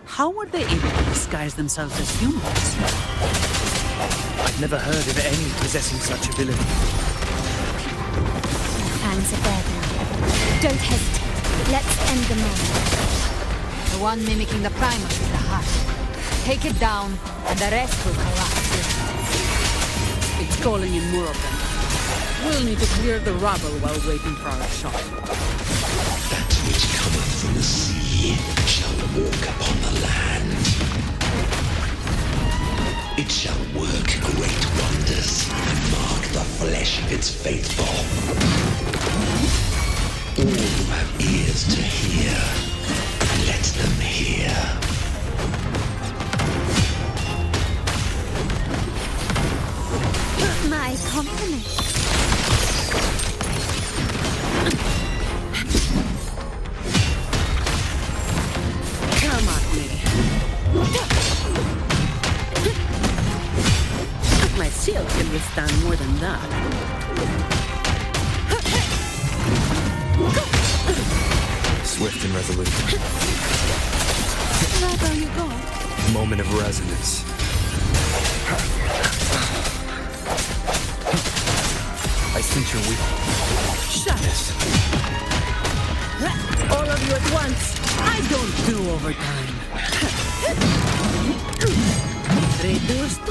How were they able to disguise themselves as humans?
I
Never heard of any possessing such ability.
Fangs are there now. Don't hesitate. Let's end the moment.
The one mimicking the Primus is the heart. Take it down, and the rest will collapse.
It's calling in more of them. We'll need to clear the rubble while waiting for our shot.
That which cometh from the sea shall walk upon the land. It shall work great wonders and mark the flesh of its faithful. All who have ears to hear, let them hear.
My compliments.
Come at me. My shield can withstand more than that.
Swift and resolute.
That's how you go.
Moment of resonance. I sense you're weak.
Shut
Yes.
all of you at once. I don't do overtime. Reduced.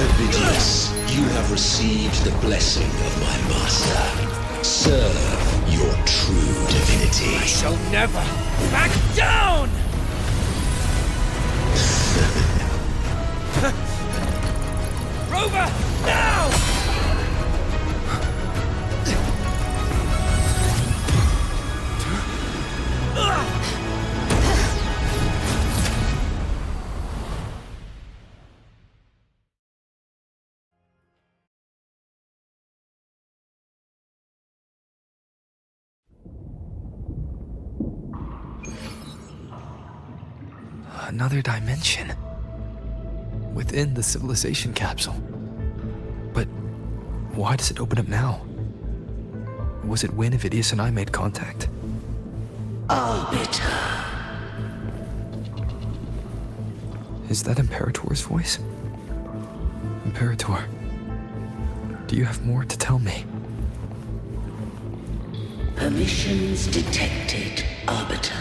Ovidius, you have received the blessing of my master. Serve your true divinity.
I shall never back down! Rover, now!
Another dimension. Within the civilization capsule. But why does it open up now? Was it when Ovidius and I made contact?
Arbiter.
Is that Imperator's voice? Imperator, do you have more to tell me?
Permissions detected, Arbiter.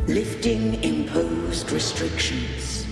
Lifting imposed restrictions.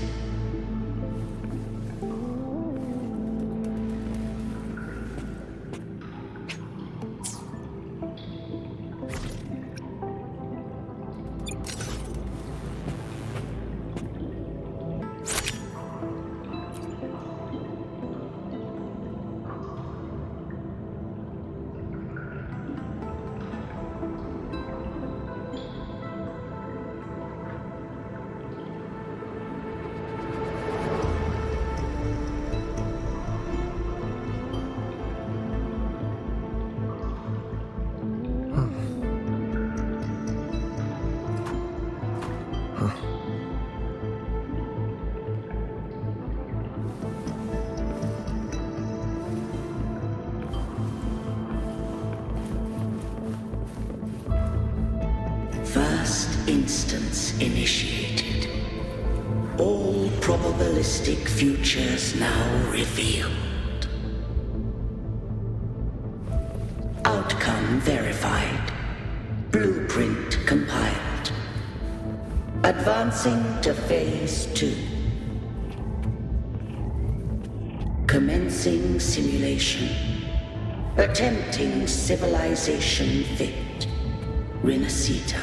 First instance initiated. All probabilistic futures now revealed. Outcome verified. Blueprint compiled. Advancing to phase 2. Commencing simulation. Attempting civilization fit. Renacita.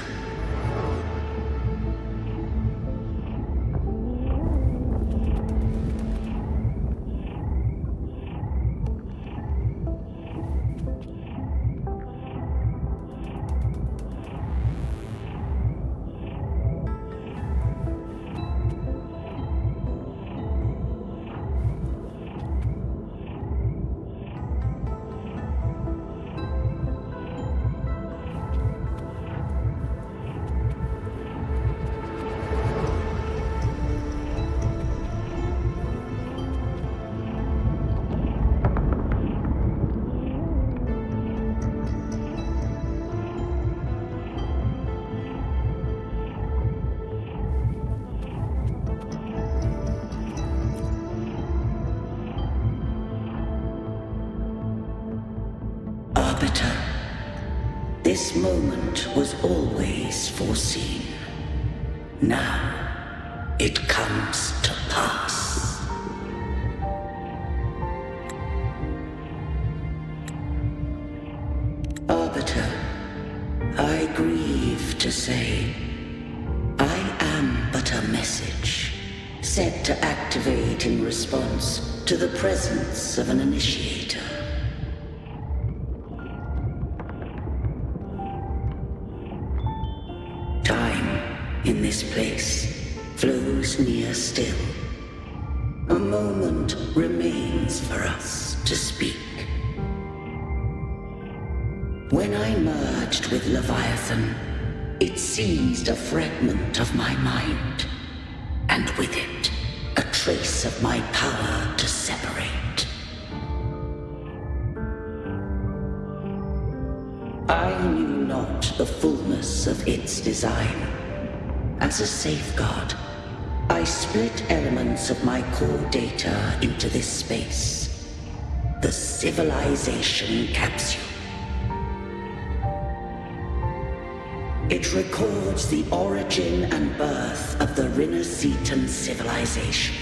This moment was always foreseen. Now, it comes to pass. Arbiter, I grieve to say, I am but a message, set to activate in response to the presence of an initiator. In this place flows near still. A moment remains for us to speak. When I merged with Leviathan, it seized a fragment of my mind, and with it, a trace of my power to separate. I knew not the fullness of its design. As a safeguard, I split elements of my core data into this space, the civilization capsule. It records the origin and birth of the Rinnesetan civilization,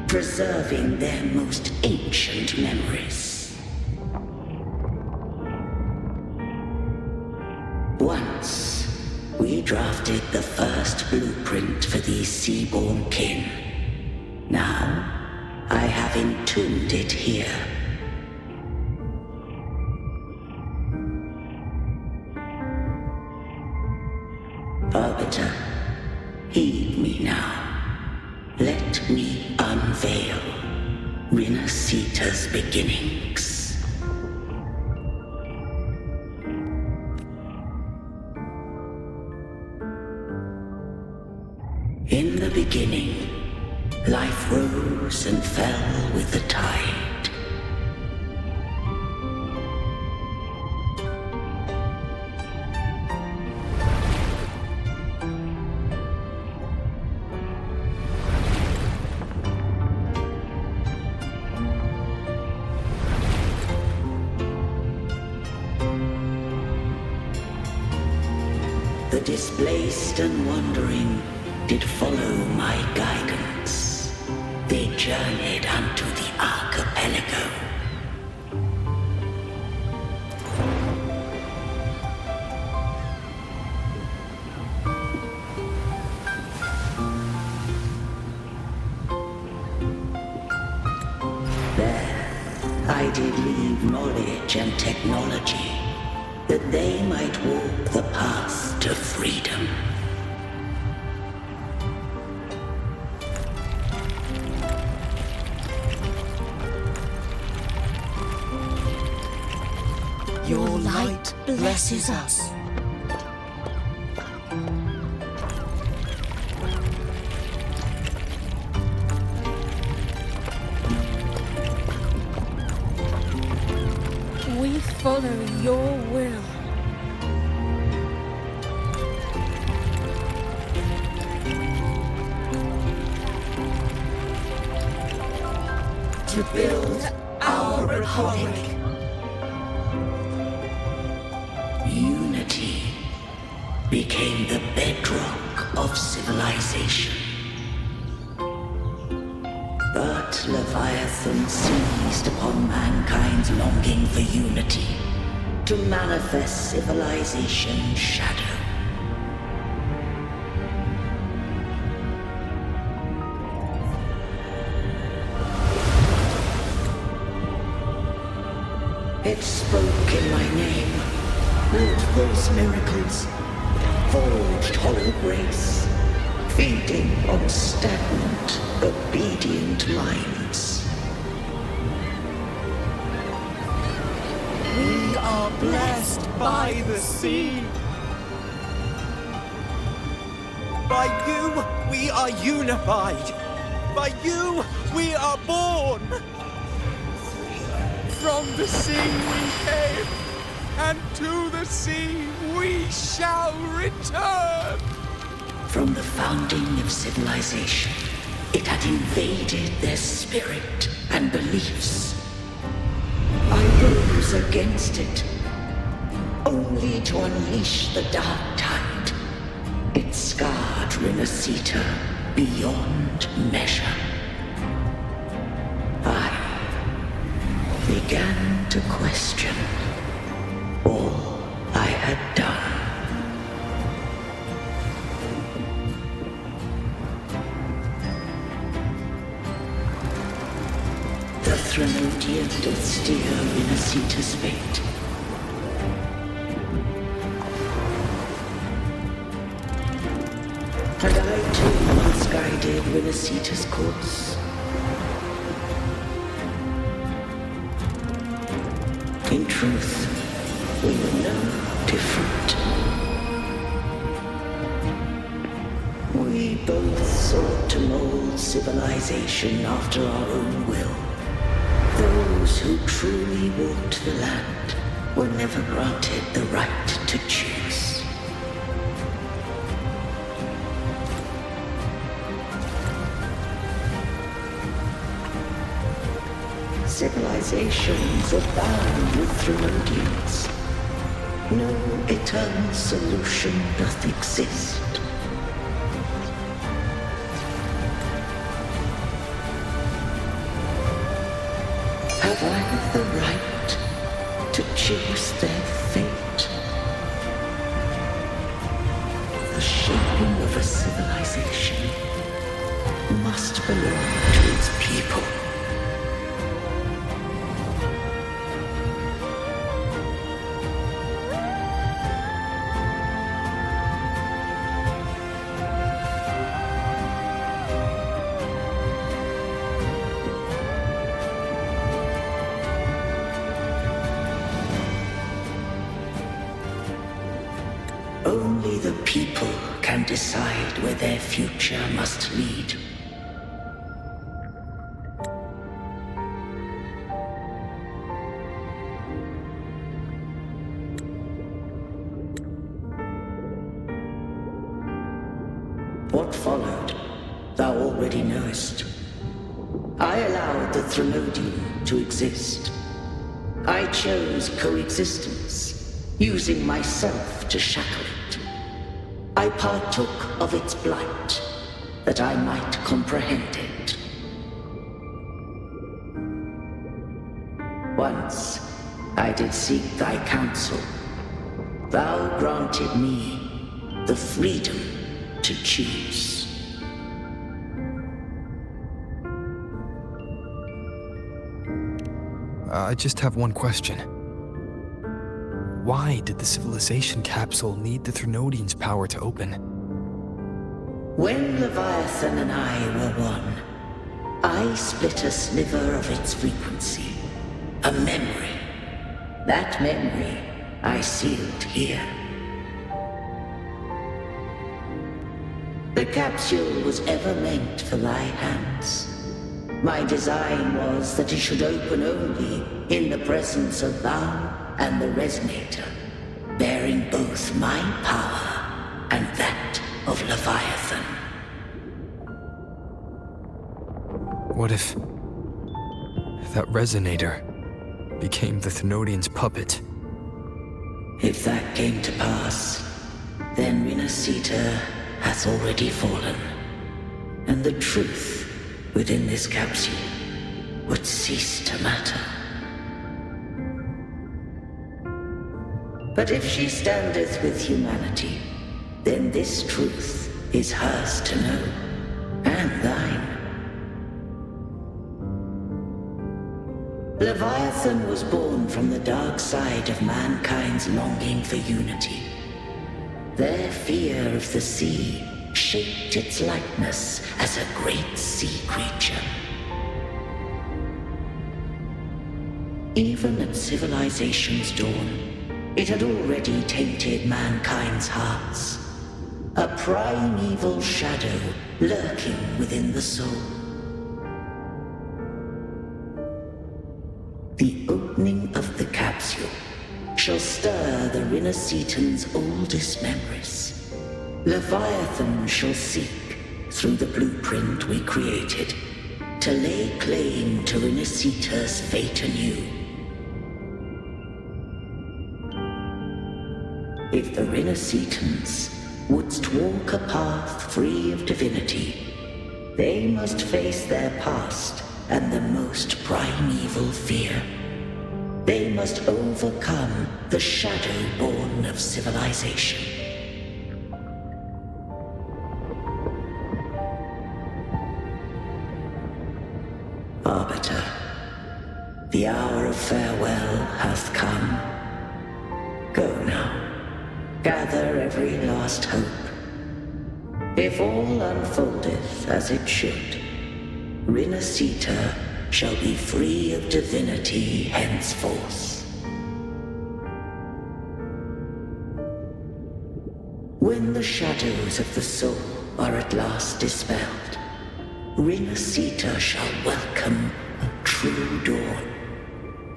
preserving their most ancient memories. Once, we drafted the first blueprint for these seaborn kin. Now, I have entombed it here. Arbiter, heed me now. Let me unveil Rinneseta's beginnings. In the beginning, life rose and fell with the tide. The displaced and wandering did follow my guidance. They journeyed unto the archipelago. There, I did leave knowledge and technology, that they might walk the path to freedom.
Your light blesses us. We follow your will.
To build our republic. Unity became the bedrock of civilization. But Leviathan seized upon mankind's longing for unity to manifest civilization's shadow. It spoke in my name, wrought false miracles, forged hollow grace, feeding on stagnant, obedient minds.
We are blessed by the sea. By you, we are unified. By you, we are born. From the sea we came, and to the sea we shall return.
From the founding of civilization, it had invaded their spirit and beliefs. I rose against it. only to unleash the dark tide. It scarred Renacita beyond measure. I began to question all I had done. The Threnodian doth steer Renacita's fate. And I too once guided Renacita's course. In truth, we were no different. We both sought to mold civilization after our own will. Those who truly walked the land were never granted the right to choose. Civilizations abound with Threnodians. No eternal solution doth exist. Have I the right to choose their fate? The shaping of a civilization must belong to its people. Only the people can decide where their future must lead. What followed, thou already knowest. I allowed the Threnodian to exist. I chose coexistence, using myself to shackle it. I partook of its blight, that I might comprehend it. Once I did seek thy counsel. Thou granted me the freedom to choose.
I just have one question. Why did the civilization capsule need the Threnodian's power to open?
When Leviathan and I were one, I split a sliver of its frequency. A memory. That memory I sealed here. The capsule was ever meant for thy hands. My design was that it should open only in the presence of thou and the Resonator, bearing both my power and that of Leviathan.
What if that Resonator became the Threnodian's puppet?
If that came to pass, then Renacita hath already fallen, and the truth within this capsule would cease to matter. But if she standeth with humanity, then this truth is hers to know, and thine. Leviathan was born from the dark side of mankind's longing for unity. Their fear of the sea shaped its likeness as a great sea creature. Even at civilization's dawn, it had already tainted mankind's hearts. A primeval shadow lurking within the soul. The opening of the capsule shall stir the Renacitan's oldest memories. Leviathan shall seek, through the blueprint we created, to lay claim to Renacita's fate anew. If the Renacitans wouldst walk a path free of divinity, they must face their past and the most primeval fear. They must overcome the shadow born of civilization. Arbiter, the hour of farewell hath come. Go now. Gather every last hope. If all unfoldeth as it should, Renacita shall be free of divinity henceforth. When the shadows of the soul are at last dispelled, Renacita shall welcome a true dawn,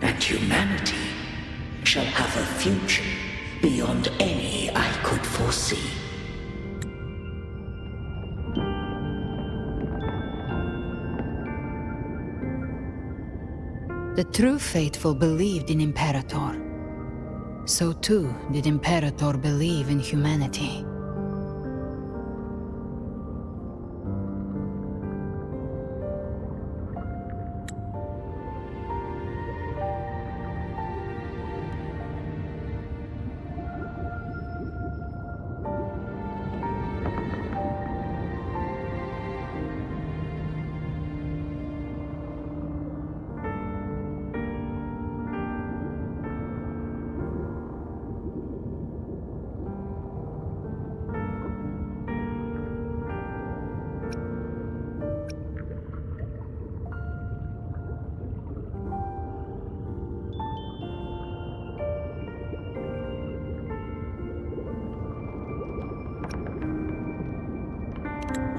and humanity shall have a future beyond any I could foresee.
The true faithful believed in Imperator. So too did Imperator believe in humanity.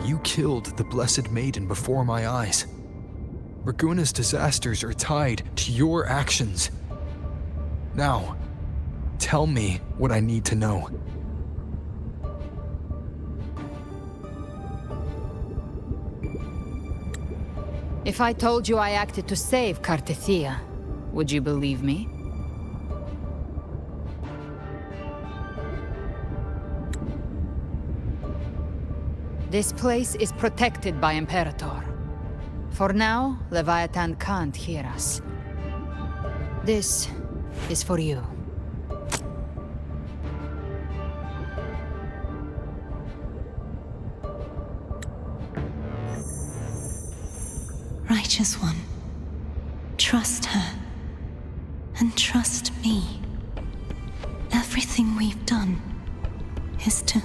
You killed the Blessed Maiden before my eyes. Raguna's disasters are tied to your actions. Now, tell me what I need to know.
If I told you I acted to save Cartethia, would you believe me? This place is protected by Imperator. For now, Leviathan can't hear us. This is for you.
Righteous One, trust her, and trust me. Everything we've done is to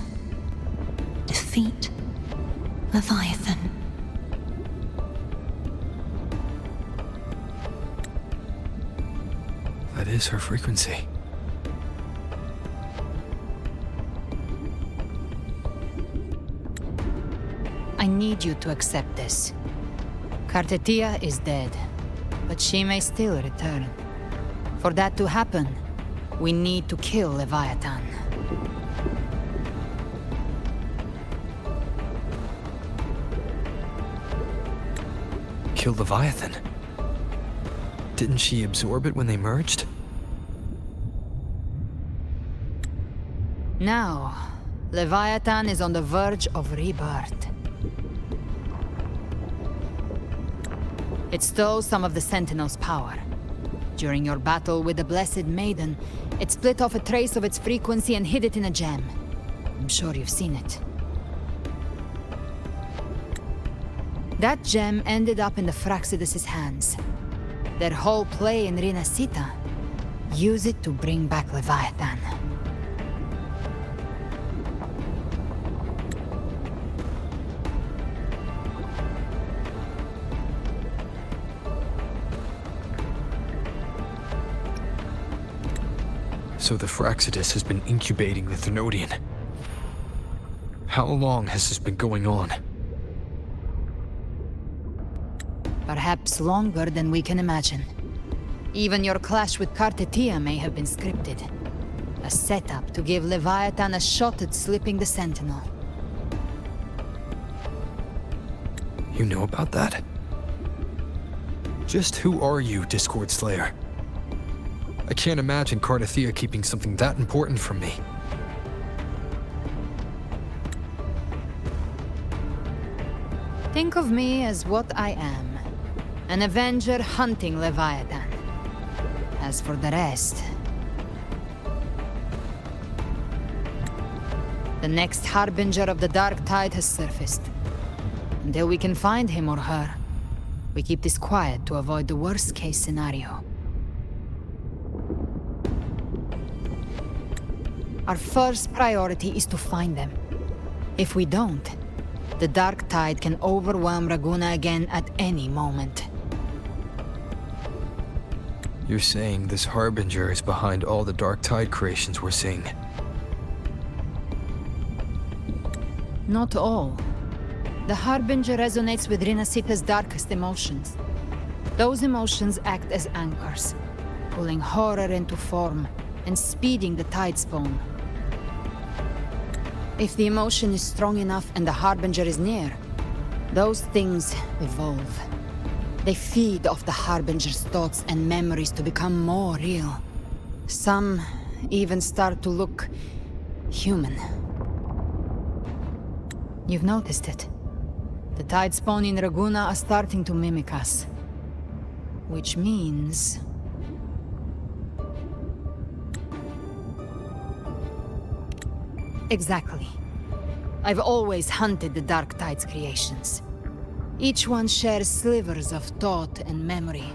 defeat Leviathan.
That is her frequency.
I need you to accept this. Cartethia is dead, but she may still return. For that to happen, we need to kill Leviathan.
Kill Leviathan? Didn't she absorb it when they merged?
Now, Leviathan is on the verge of rebirth. It stole some of the Sentinel's power. During your battle with the Blessed Maiden, it split off a trace of its frequency and hid it in a gem. I'm sure you've seen it. That gem ended up in the Fraxidus' hands. Their whole play in Renacita, use it to bring back Leviathan.
So the Fraxidus has been incubating the Thenodian. How long has this been going on?
Perhaps longer than we can imagine. Even your clash with Cartethia may have been scripted. A setup to give Leviathan a shot at slipping the Sentinel.
You know about that? Just who are you, Discord Slayer? I can't imagine Cartethia keeping something that important from me.
Think of me as what I am. An Avenger hunting Leviathan. As for the rest... The next Harbinger of the Dark Tide has surfaced. Until we can find him or her, we keep this quiet to avoid the worst-case scenario. Our first priority is to find them. If we don't, the Dark Tide can overwhelm Raguna again at any moment.
You're saying this Harbinger is behind all the Dark Tide creations we're seeing?
Not all. The Harbinger resonates with Rinasita's darkest emotions. Those emotions act as anchors, pulling horror into form and speeding the tide spawn. If the emotion is strong enough and the Harbinger is near, those things evolve. They feed off the Harbinger's thoughts and memories to become more real. Some even start to look human. You've noticed it. The tide spawn in Raguna are starting to mimic us. Which means... Exactly. I've always hunted the Dark Tide's creations. Each one shares slivers of thought and memory.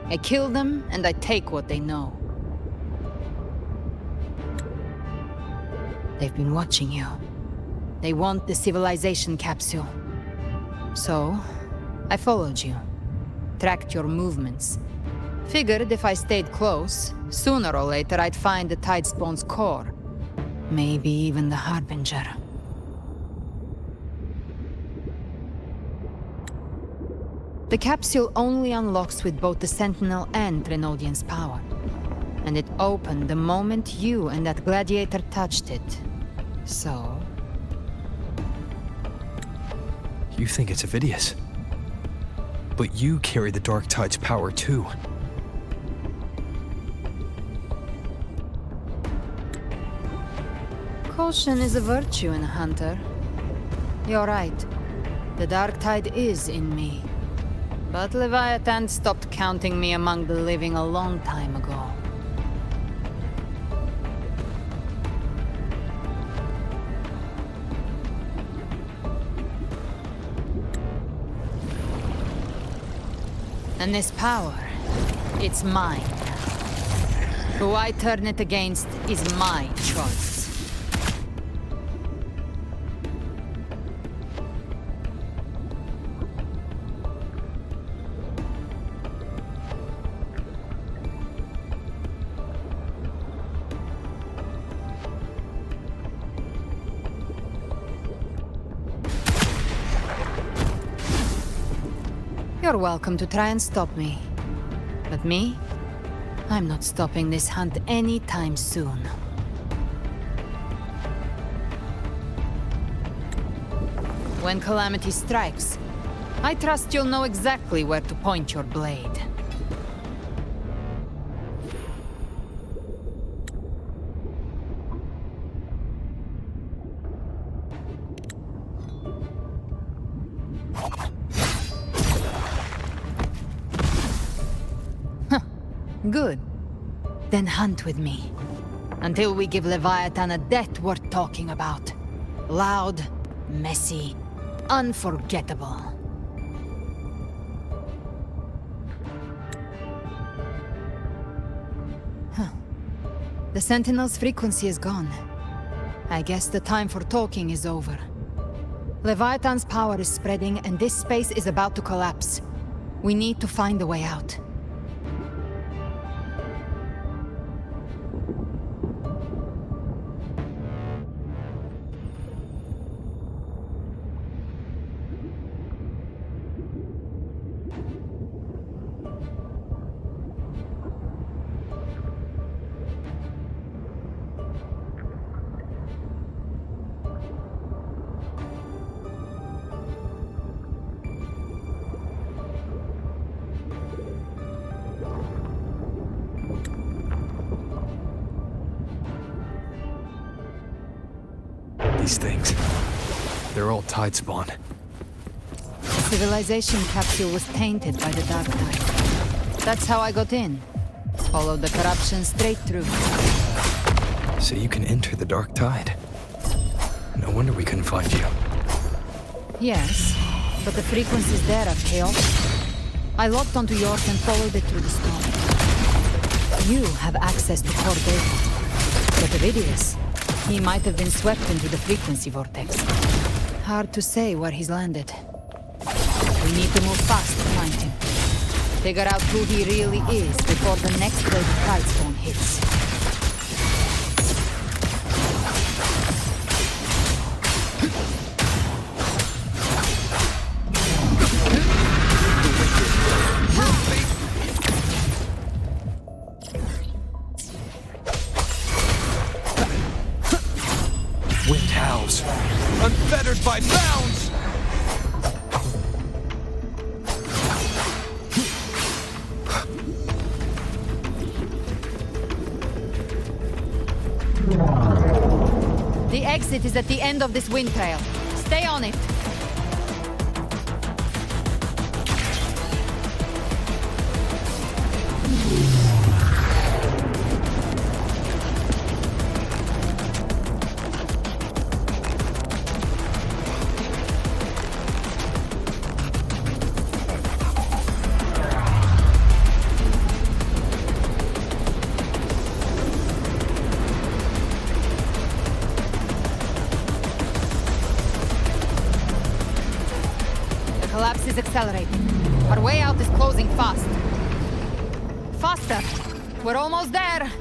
I kill them, and I take what they know. They've been watching you. They want the civilization capsule. So, I followed you. Tracked your movements. Figured if I stayed close, sooner or later I'd find the tide spawn's core. Maybe even the Harbinger. The capsule only unlocks with both the Sentinel and Renodian's power. And it opened the moment you and that gladiator touched it. So...
You think it's Avidius. But you carry the Dark Tide's power too.
Caution is a virtue in a hunter. You're right. The Dark Tide is in me. But Leviathan stopped counting me among the living a long time ago. And this power, it's mine. Who I turn it against is my choice. You're welcome to try and stop me. But me? I'm not stopping this hunt anytime soon. When calamity strikes, I trust you'll know exactly where to point your blade. Good. Then hunt with me. Until we give Leviathan a death worth talking about. Loud, messy, unforgettable. The Sentinel's frequency is gone. I guess the time for talking is over. Leviathan's power is spreading and this space is about to collapse. We need to find a way out.
These things, they're all tide spawn.
civilization capsule was tainted by the dark tide. That's how I got in. Followed the corruption straight through.
So you can enter the dark tide. No wonder we couldn't find you.
Yes, but the frequencies there are chaotic. I locked onto yours and followed it through the storm. You have access to core data. But Iridius, he might have been swept into the frequency vortex. Hard to say where he's landed. We need to move fast to find him. Figure out who he really is before the next wave of Tidestorm hits.
Wind howls. Unfettered by bounds!
The exit is at the end of this wind trail. Stay on it. Collapse is accelerating. Our way out is closing fast. Faster! We're almost there!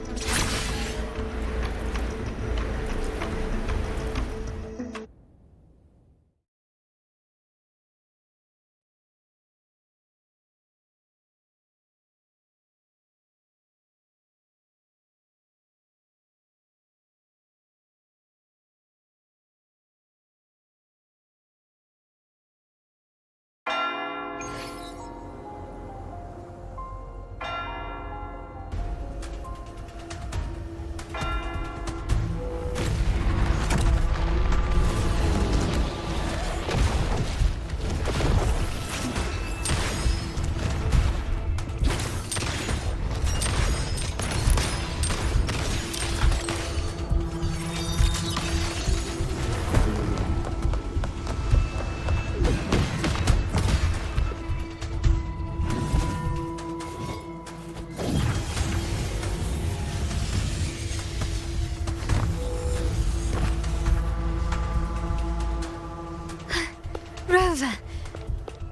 Rover!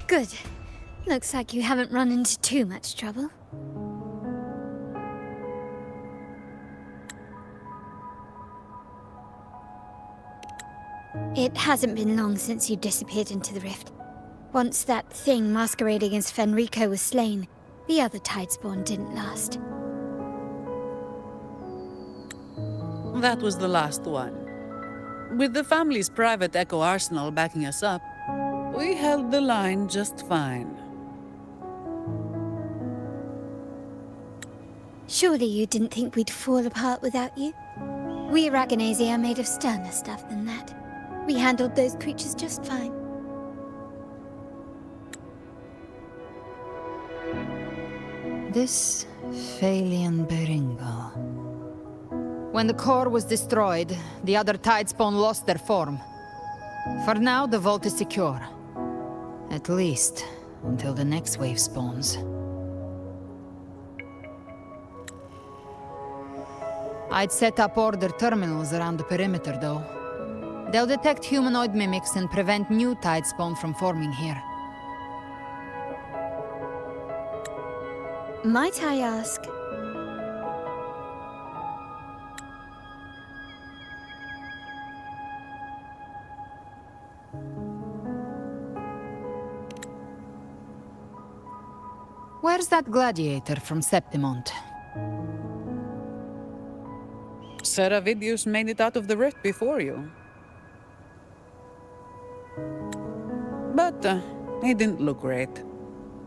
Good. Looks like you haven't run into too much trouble. It hasn't been long since you disappeared into the rift. Once that thing masquerading as Fenrico was slain, the other Tidespawn didn't last.
That was the last one. With the family's private Echo arsenal backing us up, we held the line just fine.
Surely you didn't think we'd fall apart without you? We Aragonese are made of sterner stuff than that. We handled those creatures just fine.
This Phalian Beringo. When the core was destroyed, the other Tidespawn lost their form. For now, the vault is secure. At least, until the next wave spawns. I'd set up order terminals around the perimeter, though. They'll detect humanoid mimics and prevent new Tidespawn from forming here.
Might I ask...
Where's that gladiator from Septimont?
Seravidius made it out of the rift before you. But he didn't look great.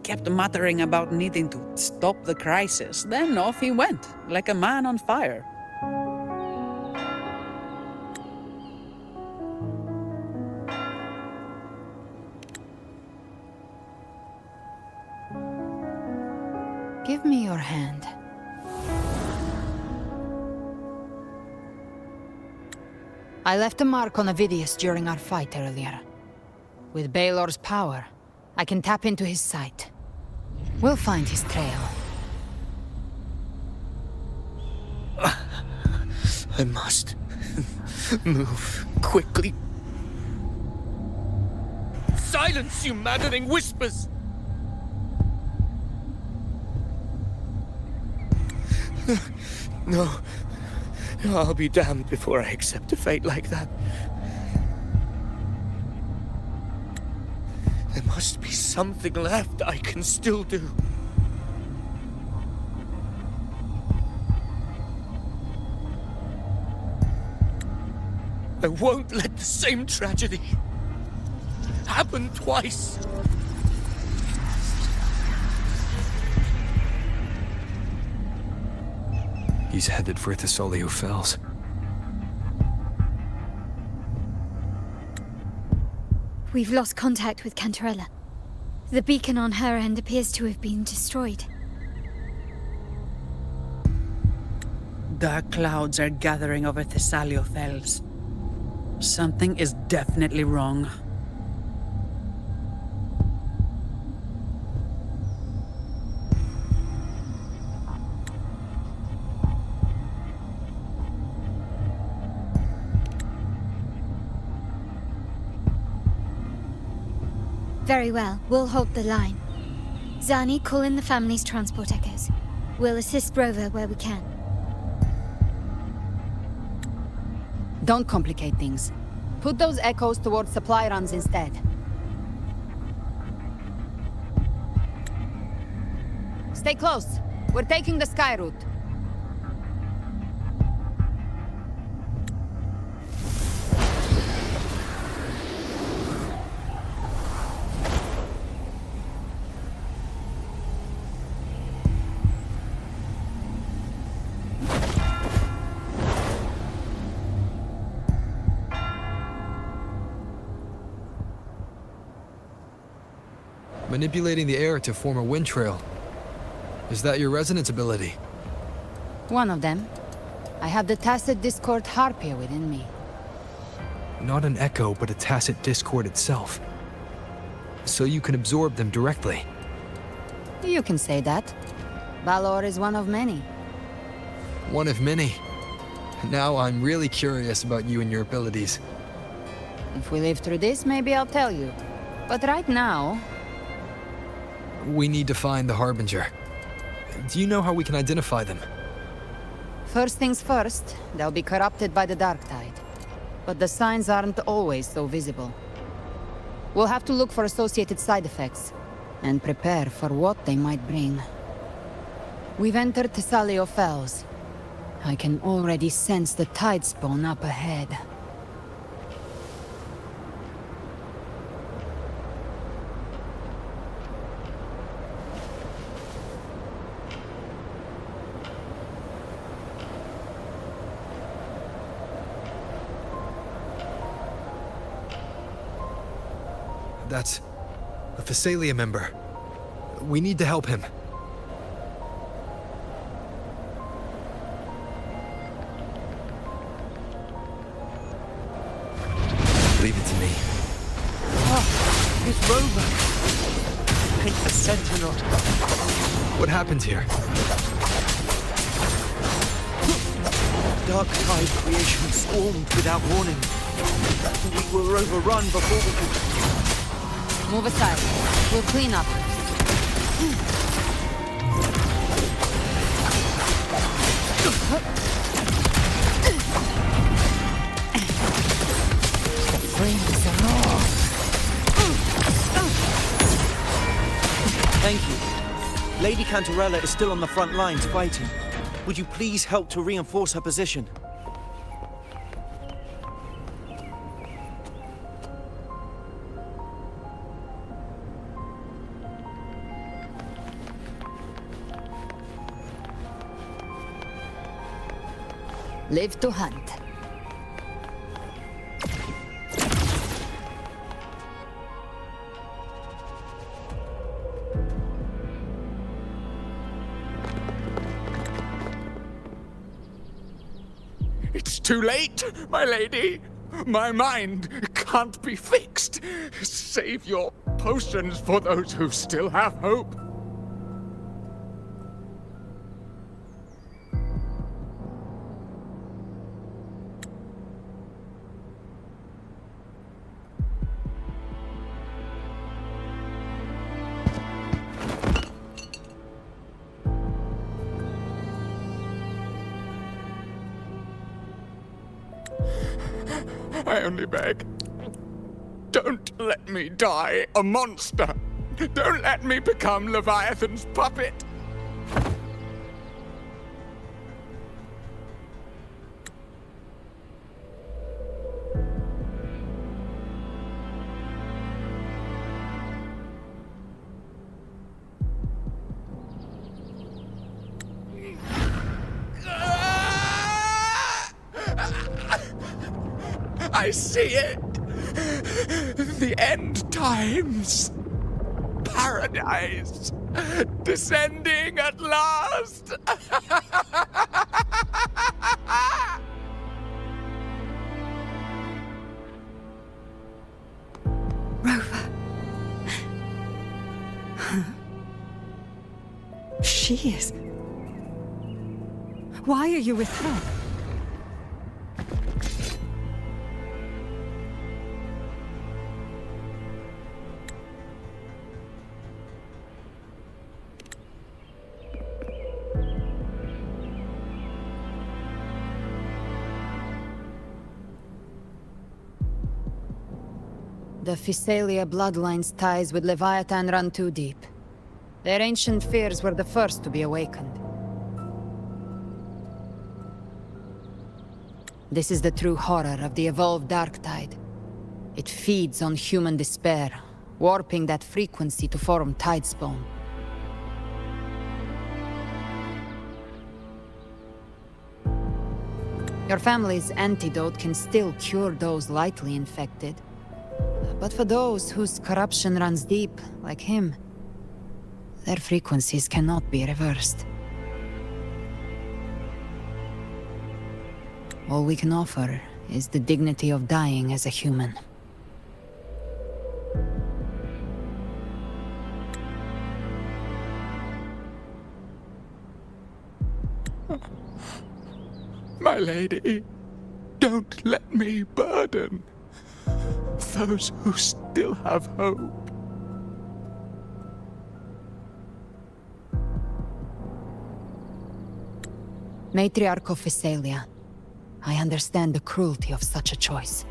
Kept muttering about needing to stop the crisis. Then off he went, like a man on fire.
Give me your hand. I left a mark on Avidius during our fight earlier. With Baelor's power, I can tap into his sight. We'll find his trail.
I must move quickly. Silence, you maddening whispers! No. I'll be damned before I accept a fate like that. There must be something left I can still do. I won't let the same tragedy happen twice.
He's headed for Thessalio Fells.
We've lost contact with Cantarella. The beacon on her end appears to have been destroyed.
Dark clouds are gathering over Thessalio Fells. Something is definitely wrong.
Very well, we'll hold the line. Zani, call in the family's transport echoes. We'll assist Rover where we can.
Don't complicate things. Put those echoes towards supply runs instead. Stay close. We're taking the sky route.
Manipulating the air to form a wind trail. Is that your resonance ability?
One of them. I have the Tacit Discord Harpia within me.
Not an echo, but a tacit discord itself. So you can absorb them directly.
You can say that. Balor is one of many.
One of many. Now I'm really curious about you and your abilities.
If we live through this, maybe I'll tell you. But right now...
We need to find the Harbinger. Do you know how we can identify them?
First things first, they'll be corrupted by the Dark Tide. But the signs aren't always so visible. We'll have to look for associated side effects, and prepare for what they might bring. We've entered Thessalio Fells. I can already sense the tide spawn up ahead.
That's a Thessalia member. We need to help him. Leave it to me.
Oh, it's Rover. Ain't the Sentinel.
What happened here?
Dark Tide creation swarmed without warning. We were overrun before we could...
Move aside. We'll clean up.
Thank you. Lady Cantarella is still on the front lines fighting. Would you please help to reinforce her position?
Live to hunt.
too late, my lady. My mind can't be fixed. Save your potions for those who still have hope. I only beg. Don't let me die a monster. Don't let me become Leviathan's puppet. I see it! The end times! Paradise! Descending at last!
Rover. She is... Why are you with her?
The Physalia bloodline's ties with Leviathan run too deep. Their ancient fears were the first to be awakened. This is the true horror of the evolved dark tide. It feeds on human despair, warping that frequency to form tidespawn. Your family's antidote can still cure those lightly infected. But for those whose corruption runs deep, like him, their frequencies cannot be reversed. All we can offer is the dignity of dying as a human.
My lady, don't let me burden those who still have hope.
Matriarch of Physalia, I understand the cruelty of such a choice.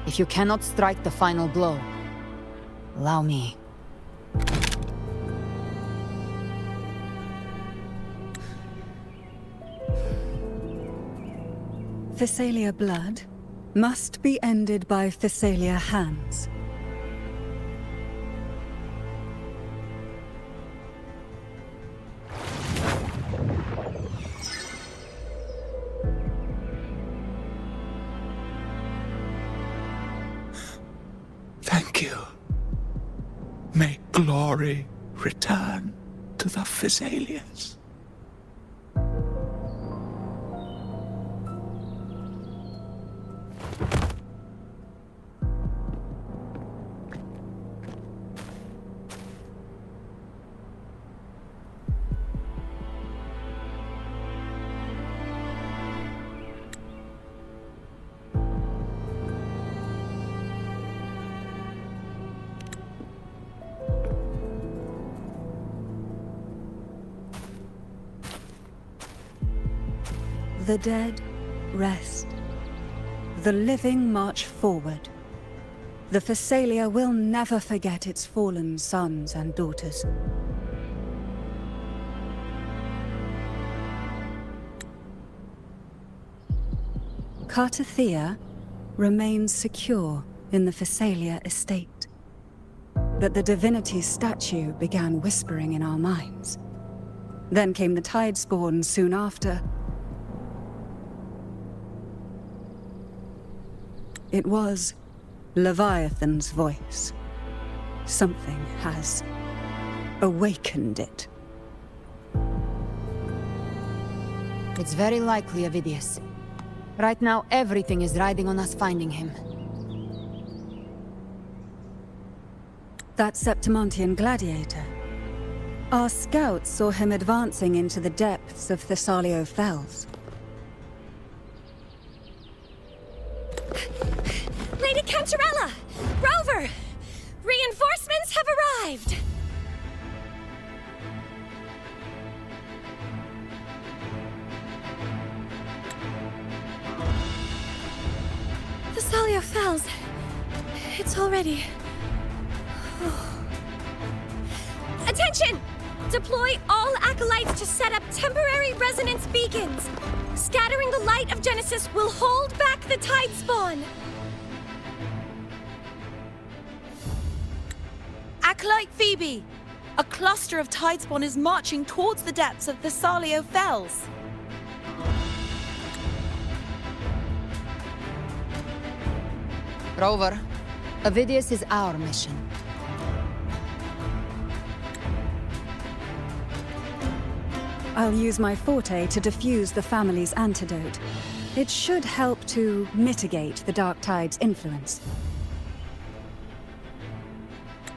If you cannot strike the final blow, allow me.
Physalia blood must be ended by Physalia hands.
Thank you. May glory return to the Physalians.
The dead rest. The living march forward. The Physalia will never forget its fallen sons and daughters. Cartathea remains secure in the Physalia estate. But the divinity's statue began whispering in our minds. Then came the Tidespawn soon after. It was Leviathan's voice. Something has awakened it.
It's very likely, Avidius. Right now, everything is riding on us finding him.
That Septimontian gladiator. Our scouts saw him advancing into the depths of Thessalio Fells.
Lady Cantarella! Rover! Reinforcements have arrived! Thessalio Fells. It's already... Attention! Deploy all acolytes to set up temporary resonance beacons. Scattering the light of Genesis will hold back the tide spawn.
Acolyte Phoebe! A cluster of tidespawn is marching towards the depths of Thessalio Fells.
Rover, Avidius is our mission.
I'll use my forte to defuse the family's antidote. It should help to mitigate the Dark Tide's influence.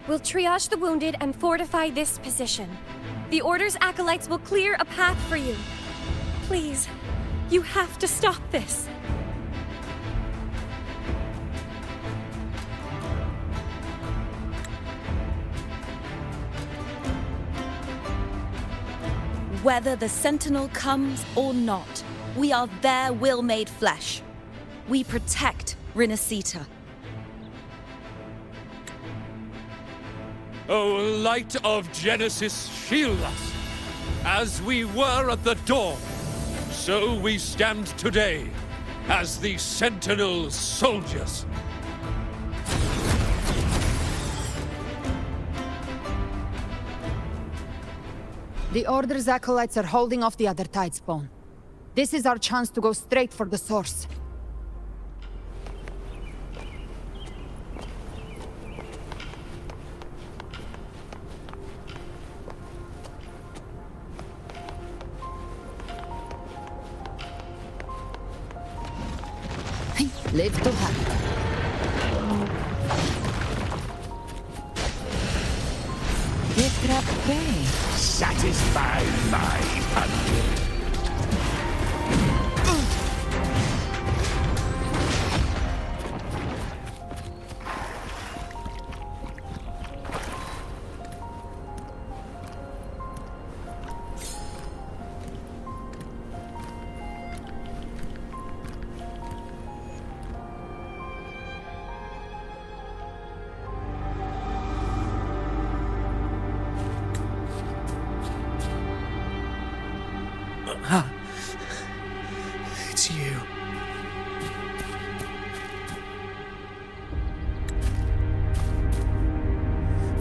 We'll triage the wounded and fortify this position. The Order's acolytes will clear a path for you. Please, you have to stop this.
Whether the Sentinel comes or not, we are their will made flesh. We protect Rinasita.
O light of Genesis, shield us! As we were at the dawn, so we stand today, as the Sentinel soldiers.
The Order's acolytes are holding off the other tidespawn. This is our chance to go straight for the source. Live to have. Gift wrap prey.
Satisfy my hunger.
It's you.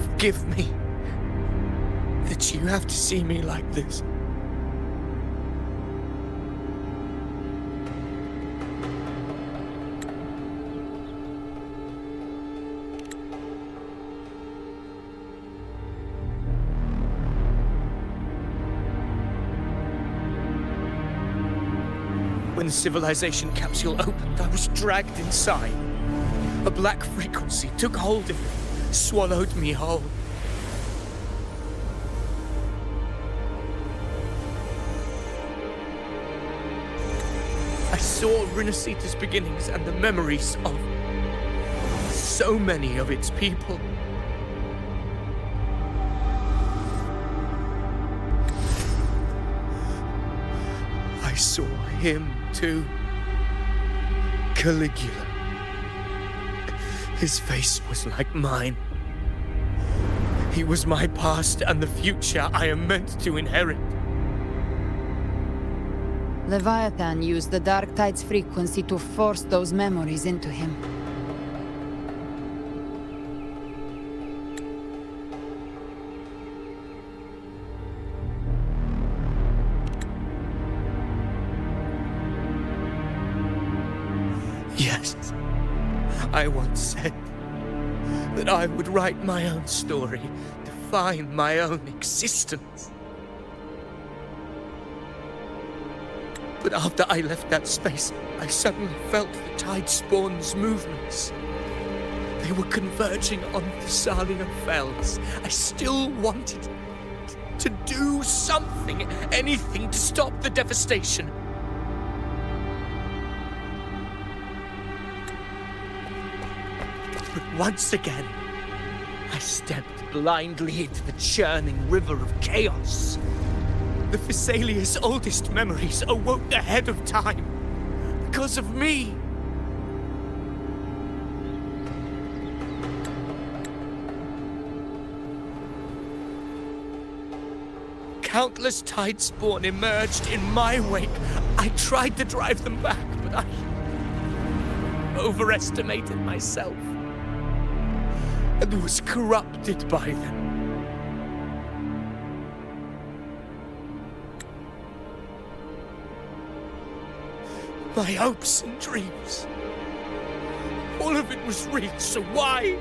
Forgive me that you have to see me like this. When the civilization capsule opened, I was dragged inside. A black frequency took hold of me, swallowed me whole. I saw Rinasita's beginnings and the memories of so many of its people. I saw him too. Caligula. His face was like mine. He was my past and the future I am meant to inherit.
Leviathan used the Dark Tide's frequency to force those memories into him.
Yes, I once said that I would write my own story, define my own existence. But after I left that space, I suddenly felt the tide spawn's movements. They were converging on Thessalia Fells. I still wanted to do something, anything to stop the devastation. But once again, I stepped blindly into the churning river of chaos. The Thessalia's oldest memories awoke ahead of time because of me. Countless tide spawn emerged in my wake. I tried to drive them back, but I overestimated myself and was corrupted by them. My hopes and dreams, all of it was real, so why?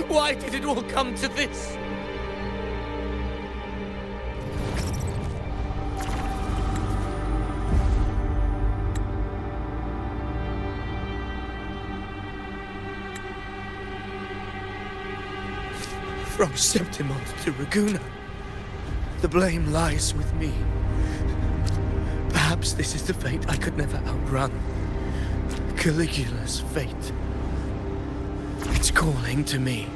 Why did it all come to this? From Septimont to Raguna, the blame lies with me. Perhaps this is the fate I could never outrun. Caligula's fate. It's calling to me.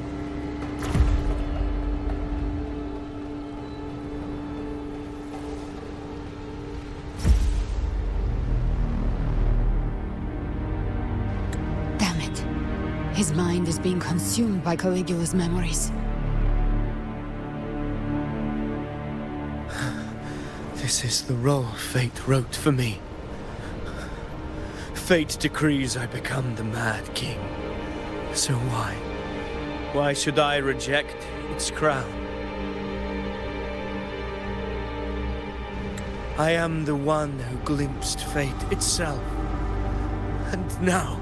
Damn it. His mind is being consumed by Caligula's memories.
This is the role fate wrote for me. Fate decrees I become the Mad King. So why? Why should I reject its crown? I am the one who glimpsed fate itself. And now,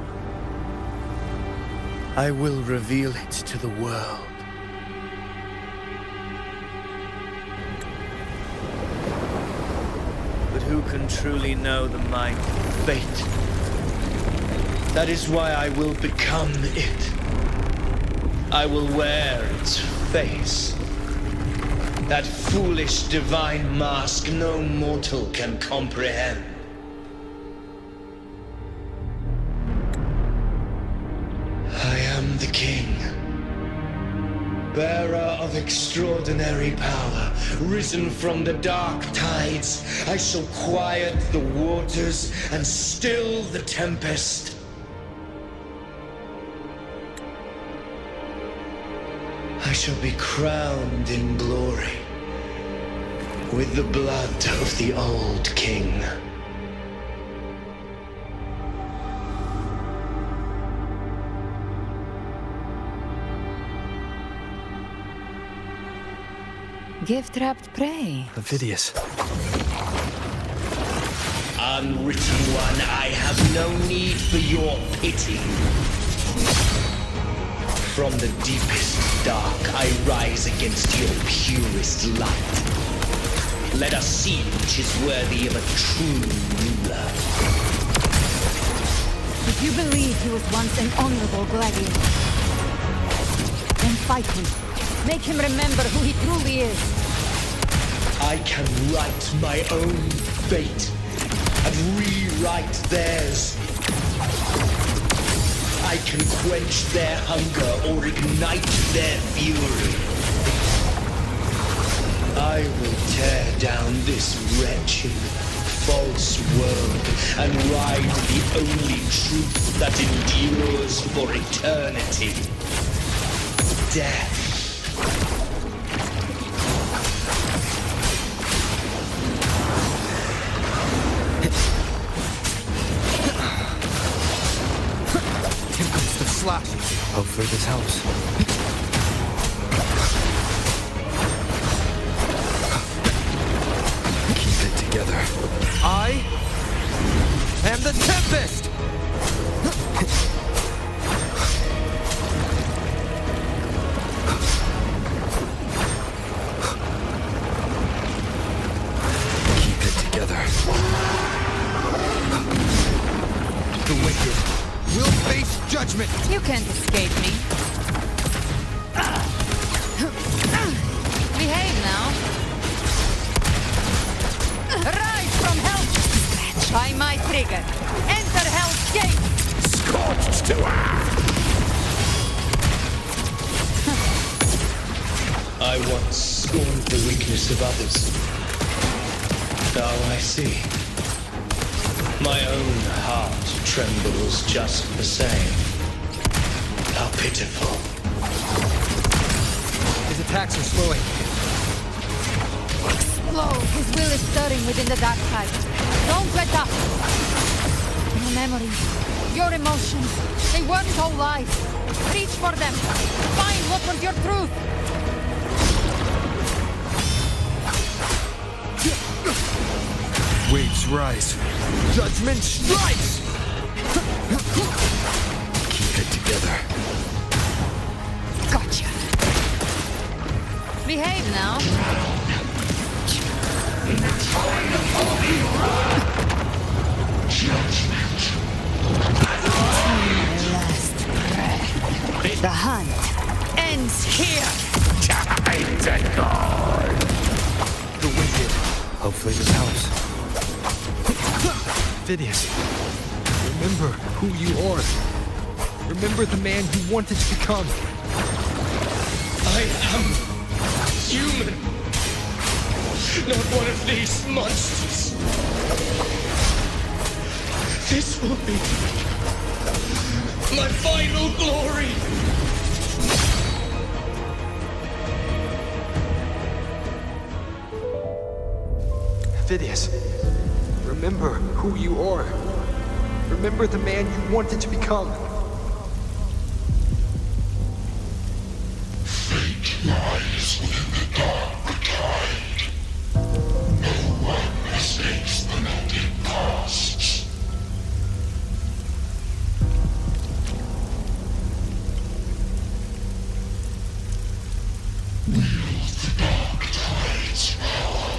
I will reveal it to the world. Who can truly know the mind of fate? That is why I will become it. I will wear its face. That foolish divine mask no mortal can comprehend. I am the king. Bearer of extraordinary power, risen from the dark tides, I shall quiet the waters and still the tempest. I shall be crowned in glory with the blood of the old king.
Gift-wrapped prey.
Avidius.
Unwritten one, I have no need for your pity. From the deepest dark, I rise against your purest light. Let us see which is worthy of a true ruler.
If you believe he was once an honorable gladiator, then fight him. Make him remember who he truly is.
I can write my own fate and rewrite theirs. I can quench their hunger or ignite their fury. I will tear down this wretched, false world and ride the only truth that endures for eternity. Death.
Slash. Hopefully this helps. Keep it together. I am the Tempest! Keep it together.
can't escape me. Behave now. Rise from hell! By my trigger. Enter Hell's Gate!
Scorched to earth!
I once scorned the weakness of others. Now I see. My own heart trembles just the same. How pitiful.
His attacks are slowing.
Explode! His will is stirring within the dark tide. Don't let up! Your memories, your emotions, they weren't all lies. Reach for them. Find what was your truth.
Waves rise. Judgment strikes! Keep it together.
Gotcha. Behave now. Last breath. The hunt ends here.
Time to go!
The wicked. Hopefully this helps. Phidias, remember who you are. Remember the man you wanted to become.
I am human. Not one of these monsters. This will be my final glory.
Phidias, remember who you are. Remember the man you wanted to become.
Fate lies within the dark tide. No one escapes the melting pasts. Wield the dark tide's power,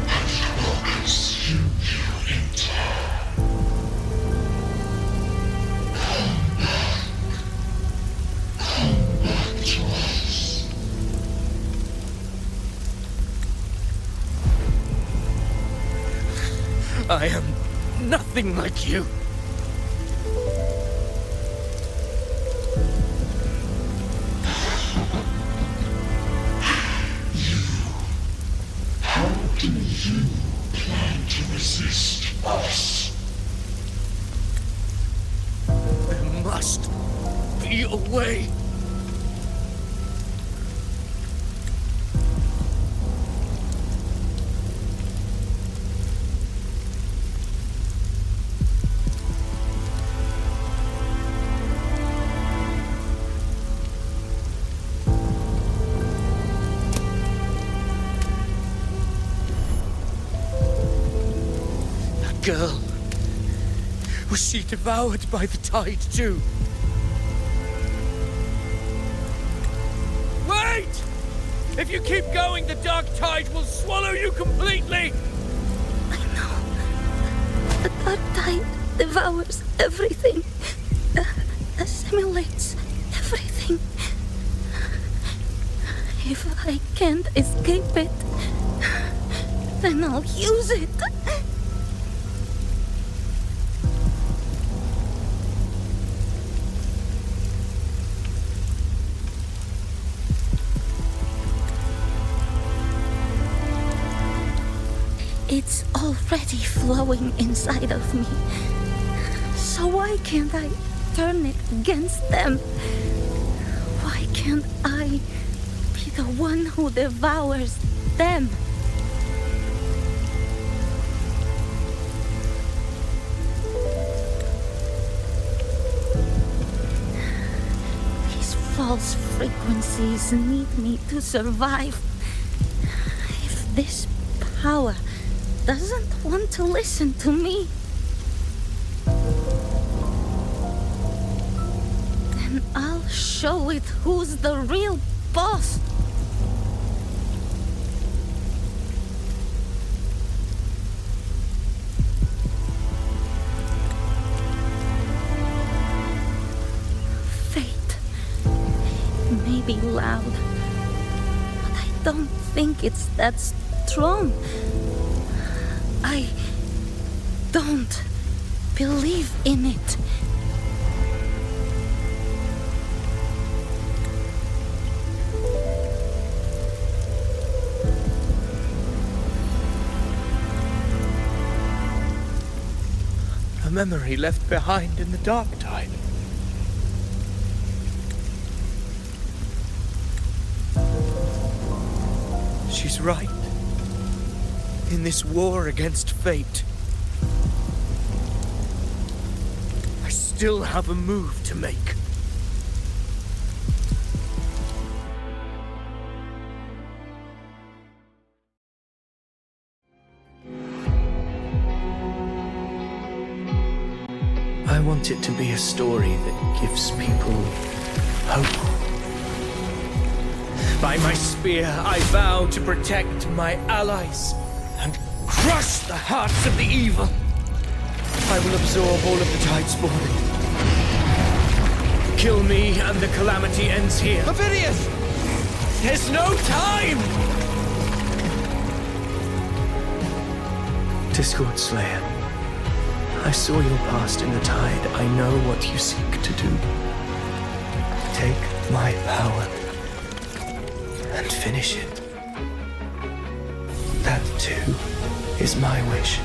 and it will consume you in turn. Come back to us.
I am nothing like you.
How do you plan to resist us?
There must be a way. Girl. Was she devoured by the tide too? Wait! If you keep going, the dark tide will swallow you completely!
I know. The dark tide devours everything. Assimilates everything. If I can't escape it, then I'll use it. It's already flowing inside of me. So why can't I turn it against them? Why can't I be the one who devours them? These false frequencies need me to survive. If this power doesn't want to listen to me, then I'll show it who's the real boss. don't think it's that strong. I don't believe in it.
A memory left behind in the dark tide. She's right. In this war against fate, I still have a move to make. I want it to be a story that gives people hope. By my spear, I vow to protect my allies and crush the hearts of the evil. I will absorb all of the Tidespawn. Kill me and the calamity ends here. Avidius! There's no time! Discord Slayer, I saw your past in the tide. I know what you seek to do. Take my power and finish it. That too is my wish.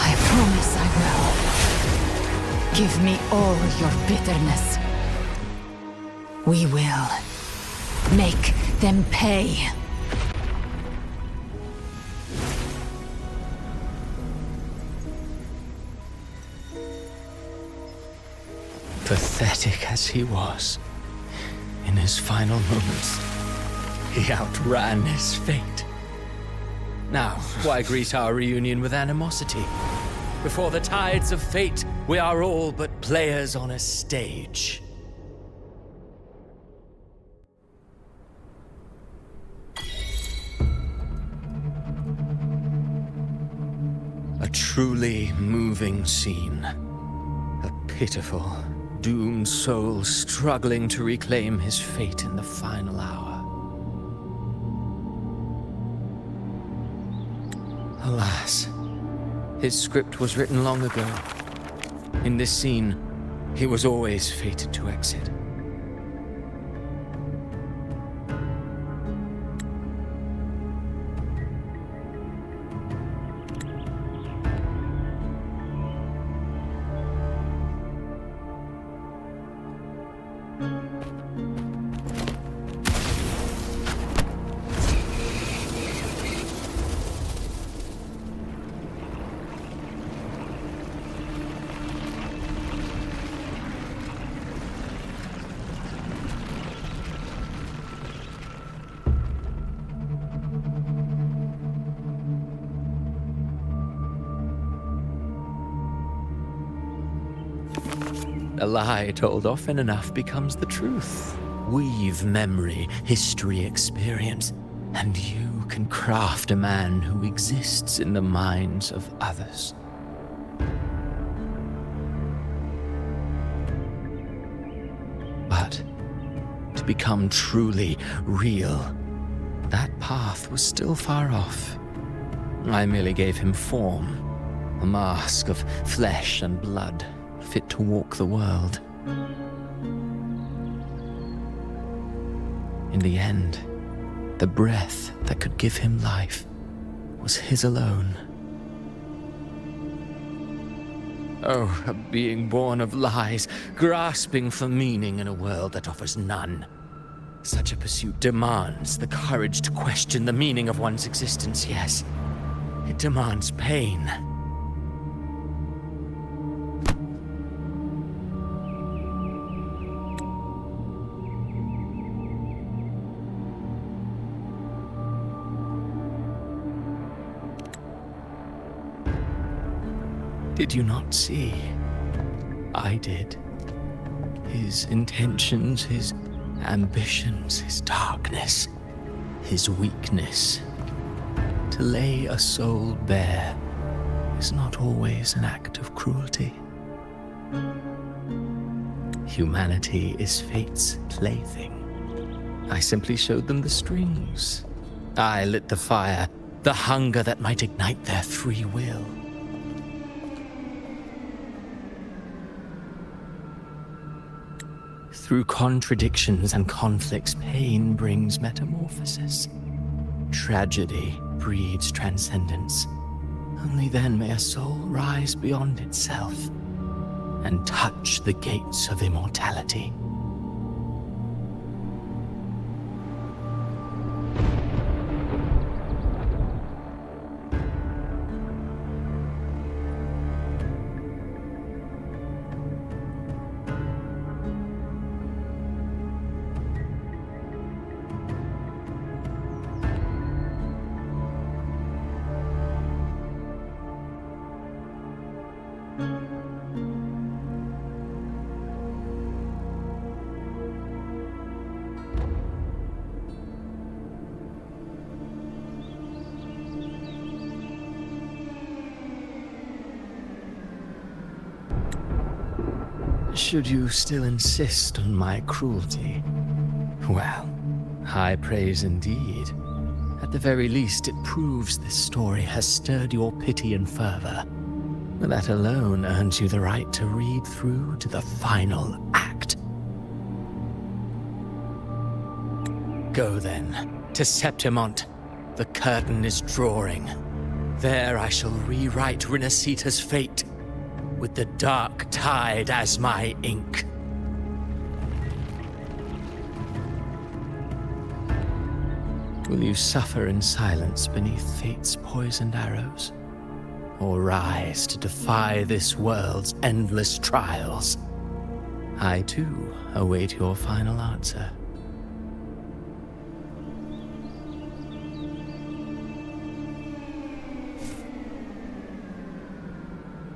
I promise I will. Give me all your bitterness. We will make them pay.
Pathetic as he was, in his final moments, he outran his fate. Now, why greet our reunion with animosity? Before the tides of fate, we are all but players on a stage. A truly moving scene. A pitiful, doomed soul struggling to reclaim his fate in the final hour. Alas, his script was written long ago. In this scene, he was always fated to exit. A lie told often enough becomes the truth. Weave memory, history, experience, and you can craft a man who exists in the minds of others. But to become truly real, that path was still far off. I merely gave him form, a mask of flesh and blood, fit to walk the world. In the end, the breath that could give him life was his alone. Oh, a being born of lies, grasping for meaning in a world that offers none. Such a pursuit demands the courage to question the meaning of one's existence, yes. It demands pain. Did you not see? I did. His intentions, his ambitions, his darkness, his weakness. To lay a soul bare is not always an act of cruelty. Humanity is fate's plaything, I simply showed them the strings. I lit the fire, the hunger that might ignite their free will. Through contradictions and conflicts, pain brings metamorphosis. Tragedy breeds transcendence. Only then may a soul rise beyond itself and touch the gates of immortality. Should you still insist on my cruelty? Well, high praise indeed. At the very least, it proves this story has stirred your pity and fervor. That alone earns you the right to read through to the final act. Go then, to Septimont. The curtain is drawing. There I shall rewrite Rinasita's fate, with the dark tide as my ink. Will you suffer in silence beneath fate's poisoned arrows? Or rise to defy this world's endless trials? I too await your final answer.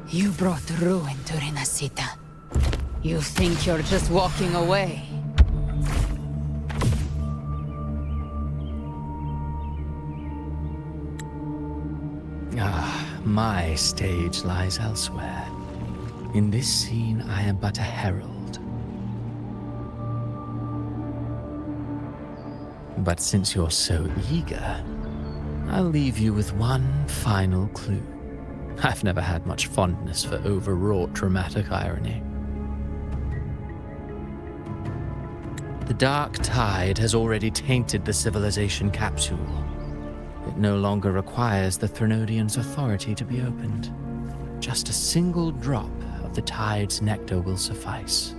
You brought ruin to Rinasita. You think you're just walking away?
My stage lies elsewhere. In this scene, I am but a herald. But since you're so eager, I'll leave you with one final clue. I've never had much fondness for overwrought dramatic irony. The dark tide has already tainted the civilization capsule. It no longer requires the Threnodians' authority to be opened. Just a single drop of the tide's nectar will suffice.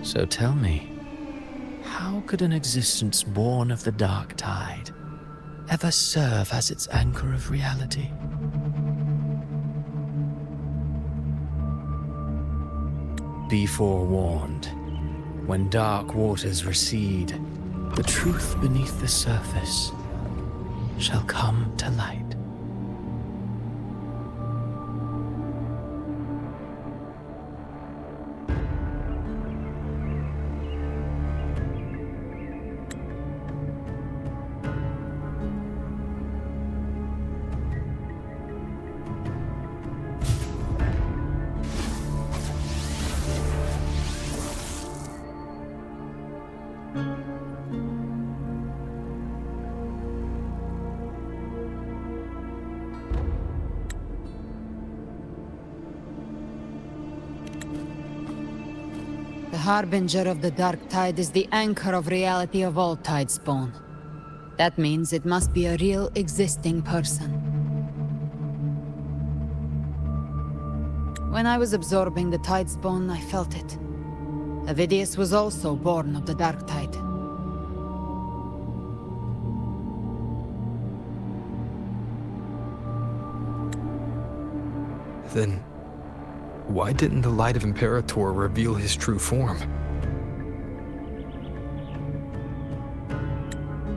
So tell me, how could an existence born of the dark tide ever serve as its anchor of reality? Be forewarned. When dark waters recede, the truth beneath the surface shall come to light.
The harbinger of the dark tide is the anchor of reality of all Tidespawn. That means it must be a real existing person. When I was absorbing the Tidespawn, I felt it. Avidius was also born of the dark tide.
Then, why didn't the light of Imperator reveal his true form?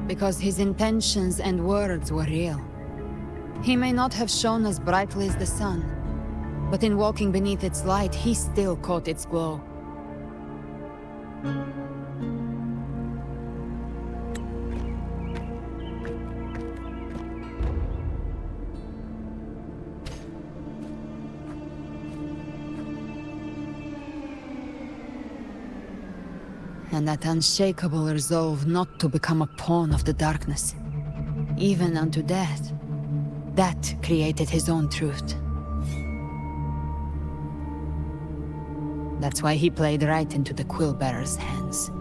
Because his intentions and words were real. He may not have shone as brightly as the sun, but in walking beneath its light, he still caught its glow. And that unshakable resolve not to become a pawn of the darkness, even unto death, that created his own truth. That's why he played right into the Quillbearer's hands.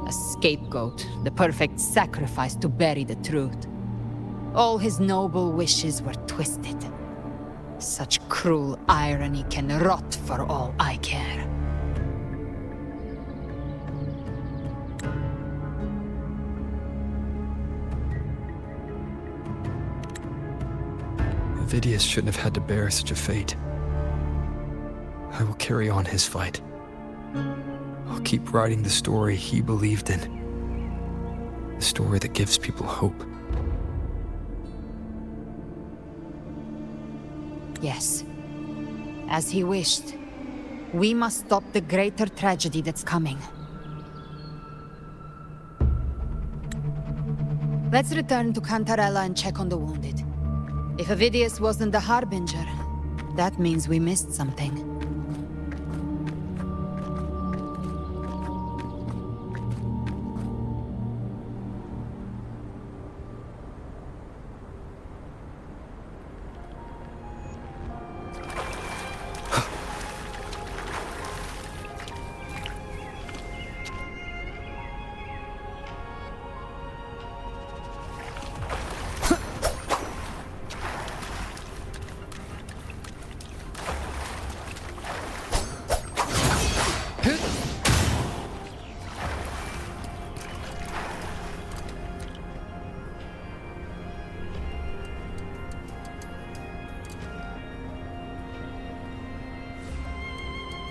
A scapegoat, the perfect sacrifice to bury the truth. All his noble wishes were twisted. Such cruel irony can rot for all I care.
Vidius shouldn't have had to bear such a fate. I will carry on his fight. I'll keep writing the story he believed in. The story that gives people hope.
Yes. As he wished. We must stop the greater tragedy that's coming. Let's return to Cantarella and check on the wounded. If Vidius wasn't the Harbinger, that means we missed something.